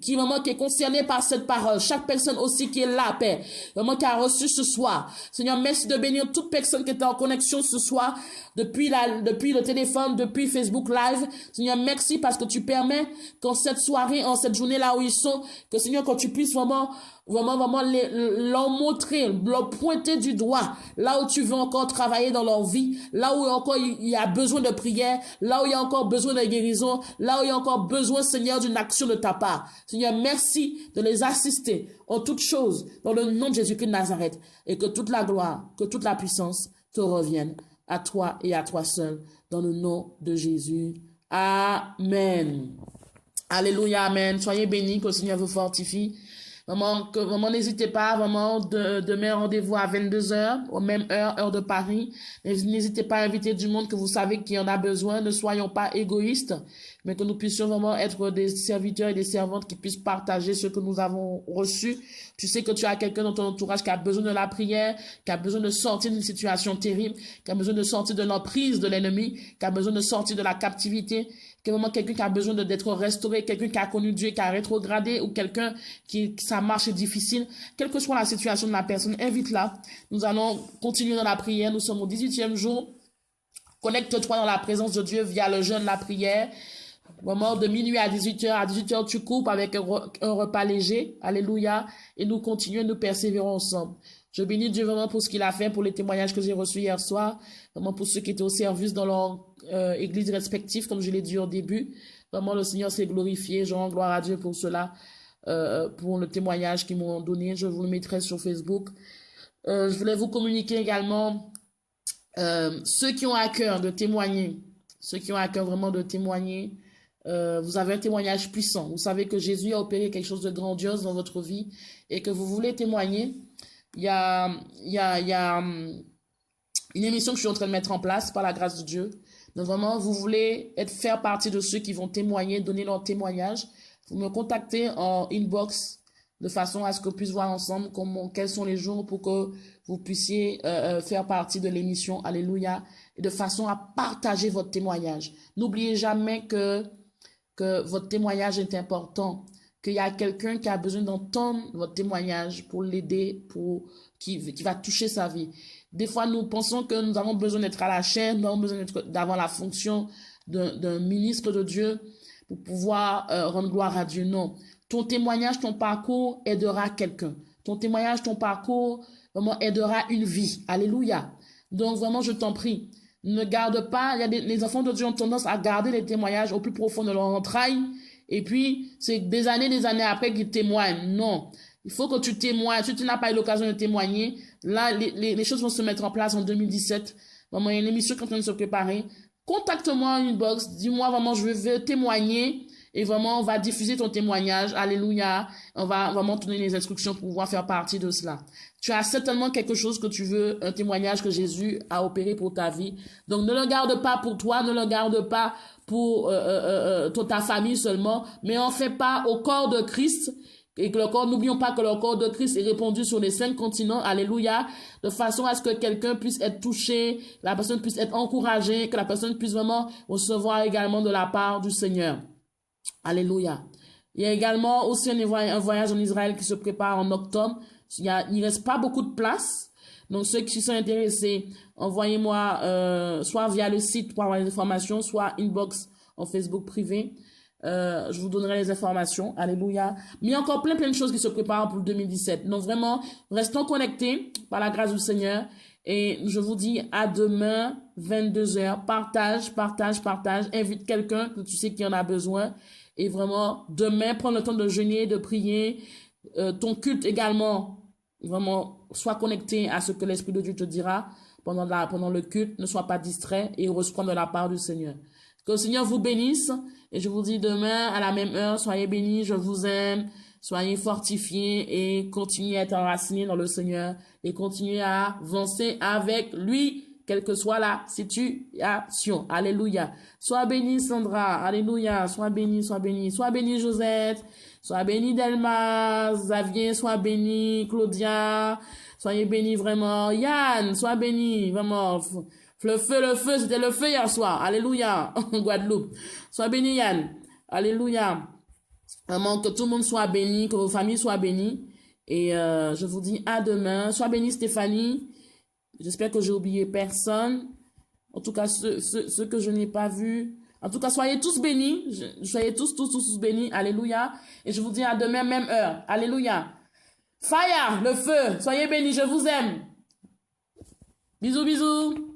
qui est concernée par cette parole, chaque personne aussi qui est là, Père, vraiment qui a reçu ce soir. Seigneur, merci de bénir toute personne qui était en connexion ce soir depuis le téléphone, depuis Facebook Live. Seigneur, merci parce que tu permets qu'en cette soirée, en cette journée là où ils sont, que, Seigneur, quand tu puisses vraiment leur montrer, leur pointer du doigt, là où tu veux encore travailler dans leur vie, là où encore il y a besoin de prière, là où il y a encore besoin de guérison, là où il y a encore besoin, Seigneur, d'une action de ta part. Seigneur, merci de les assister en toutes choses, dans le nom de Jésus-Christ de Nazareth, et que toute la gloire, que toute la puissance te revienne à toi et à toi seul, dans le nom de Jésus. Amen. Alléluia, amen. Soyez bénis, que le Seigneur vous fortifie. Vraiment, n'hésitez pas, vraiment, demain, rendez-vous à 22h, aux même heure de Paris. N'hésitez pas à inviter du monde que vous savez qui en a besoin. Ne soyons pas égoïstes, mais que nous puissions vraiment être des serviteurs et des servantes qui puissent partager ce que nous avons reçu. Tu sais que tu as quelqu'un dans ton entourage qui a besoin de la prière, qui a besoin de sortir d'une situation terrible, qui a besoin de sortir de l'emprise de l'ennemi, qui a besoin de sortir de la captivité, qui est vraiment quelqu'un qui a besoin d'être restauré, quelqu'un qui a connu Dieu, qui a rétrogradé, ou quelqu'un qui sa marche est difficile. Quelle que soit la situation de la personne, invite-la. Nous allons continuer dans la prière. Nous sommes au 18e jour. Connecte-toi dans la présence de Dieu via le jeûne, la prière. Vraiment, de minuit à 18h. À 18h, tu coupes avec un repas léger. Alléluia. Et nous continuons, nous persévérons ensemble. Je bénis Dieu vraiment pour ce qu'il a fait, pour les témoignages que j'ai reçus hier soir, vraiment pour ceux qui étaient au service dans leur église respective, comme je l'ai dit au début. Vraiment, le Seigneur s'est glorifié. Je rends gloire à Dieu pour cela, pour le témoignage qu'ils m'ont donné. Je vous le mettrai sur Facebook. Je voulais vous communiquer également ceux qui ont à cœur de témoigner, ceux qui ont à cœur vraiment de témoigner. Vous avez un témoignage puissant. Vous savez que Jésus a opéré quelque chose de grandiose dans votre vie et que vous voulez témoigner. Il y a une émission que je suis en train de mettre en place par la grâce de Dieu. Donc vraiment, vous voulez faire partie de ceux qui vont témoigner, donner leur témoignage. Vous me contactez en inbox de façon à ce qu'on puisse voir ensemble quels sont les jours pour que vous puissiez faire partie de l'émission. Alléluia. Et de façon à partager votre témoignage. N'oubliez jamais que votre témoignage est important. qu'il y a quelqu'un qui a besoin d'entendre votre témoignage pour l'aider, qui va toucher sa vie. Des fois, nous pensons que nous avons besoin d'être à la chaîne, nous avons besoin d'avoir la fonction d'un ministre de Dieu pour pouvoir rendre gloire à Dieu. Non. Ton témoignage, ton parcours aidera quelqu'un. Ton témoignage, ton parcours vraiment aidera une vie. Alléluia. Donc vraiment, je t'en prie, ne garde pas. Les enfants de Dieu ont tendance à garder les témoignages au plus profond de leur entrailles. Et puis, c'est des années après qu'ils témoignent. Non. Il faut que tu témoignes. Si tu n'as pas eu l'occasion de témoigner, là, les choses vont se mettre en place en 2017. Vraiment, il y a une émission qui est en train de se préparer. Contacte-moi en inbox. Dis-moi vraiment, je veux témoigner. Et vraiment, on va diffuser ton témoignage. Alléluia. On va vraiment te donner les instructions pour pouvoir faire partie de cela. Tu as certainement quelque chose que tu veux, un témoignage que Jésus a opéré pour ta vie. Donc, ne le garde pas pour toi, ne le garde pas pour ta famille seulement, mais on fait pas au corps de Christ. Et que le corps, n'oublions pas que le corps de Christ est répandu sur les 5 continents, alléluia, de façon à ce que quelqu'un puisse être touché, que la personne puisse être encouragée, que la personne puisse vraiment recevoir également de la part du Seigneur. Alléluia. Il y a également aussi un voyage en Israël qui se prépare en octobre. Il reste pas beaucoup de place. Donc, ceux qui sont intéressés, envoyez-moi soit via le site pour avoir les informations, soit inbox en Facebook privé. Je vous donnerai les informations. Alléluia. Mais il y a encore plein de choses qui se préparent pour 2017. Donc, vraiment, restons connectés par la grâce du Seigneur. Et je vous dis à demain, 22h. Partage. Invite quelqu'un que tu sais qui en a besoin. Et vraiment, demain, prends le temps de jeûner, de prier. Ton culte également, vraiment, sois connecté à ce que l'Esprit de Dieu te dira pendant le culte. Ne sois pas distrait et reçois de la part du Seigneur. Que le Seigneur vous bénisse. Et je vous dis demain, à la même heure, soyez bénis, je vous aime. Soyez fortifiés et continuez à être enracinés dans le Seigneur. Et continuez à avancer avec lui, quelle que soit la situation. Alléluia. Sois bénie, Sandra. Alléluia. Sois bénie. Sois bénie, Josette. Sois bénie, Delma. Xavier, sois bénie. Claudia. Soyez bénis vraiment. Yann, sois béni. Vraiment. Le feu, c'était le feu hier soir. Alléluia. Guadeloupe. Sois béni, Yann. Alléluia. Vraiment, que tout le monde soit béni, que vos familles soient bénies. Et je vous dis à demain. Sois bénie, Stéphanie. J'espère que j'ai oublié personne. En tout cas, ceux que je n'ai pas vus. En tout cas, soyez tous bénis. Soyez tous bénis. Alléluia. Et je vous dis à demain, même heure. Alléluia. Fire, le feu. Soyez bénis, je vous aime. Bisous.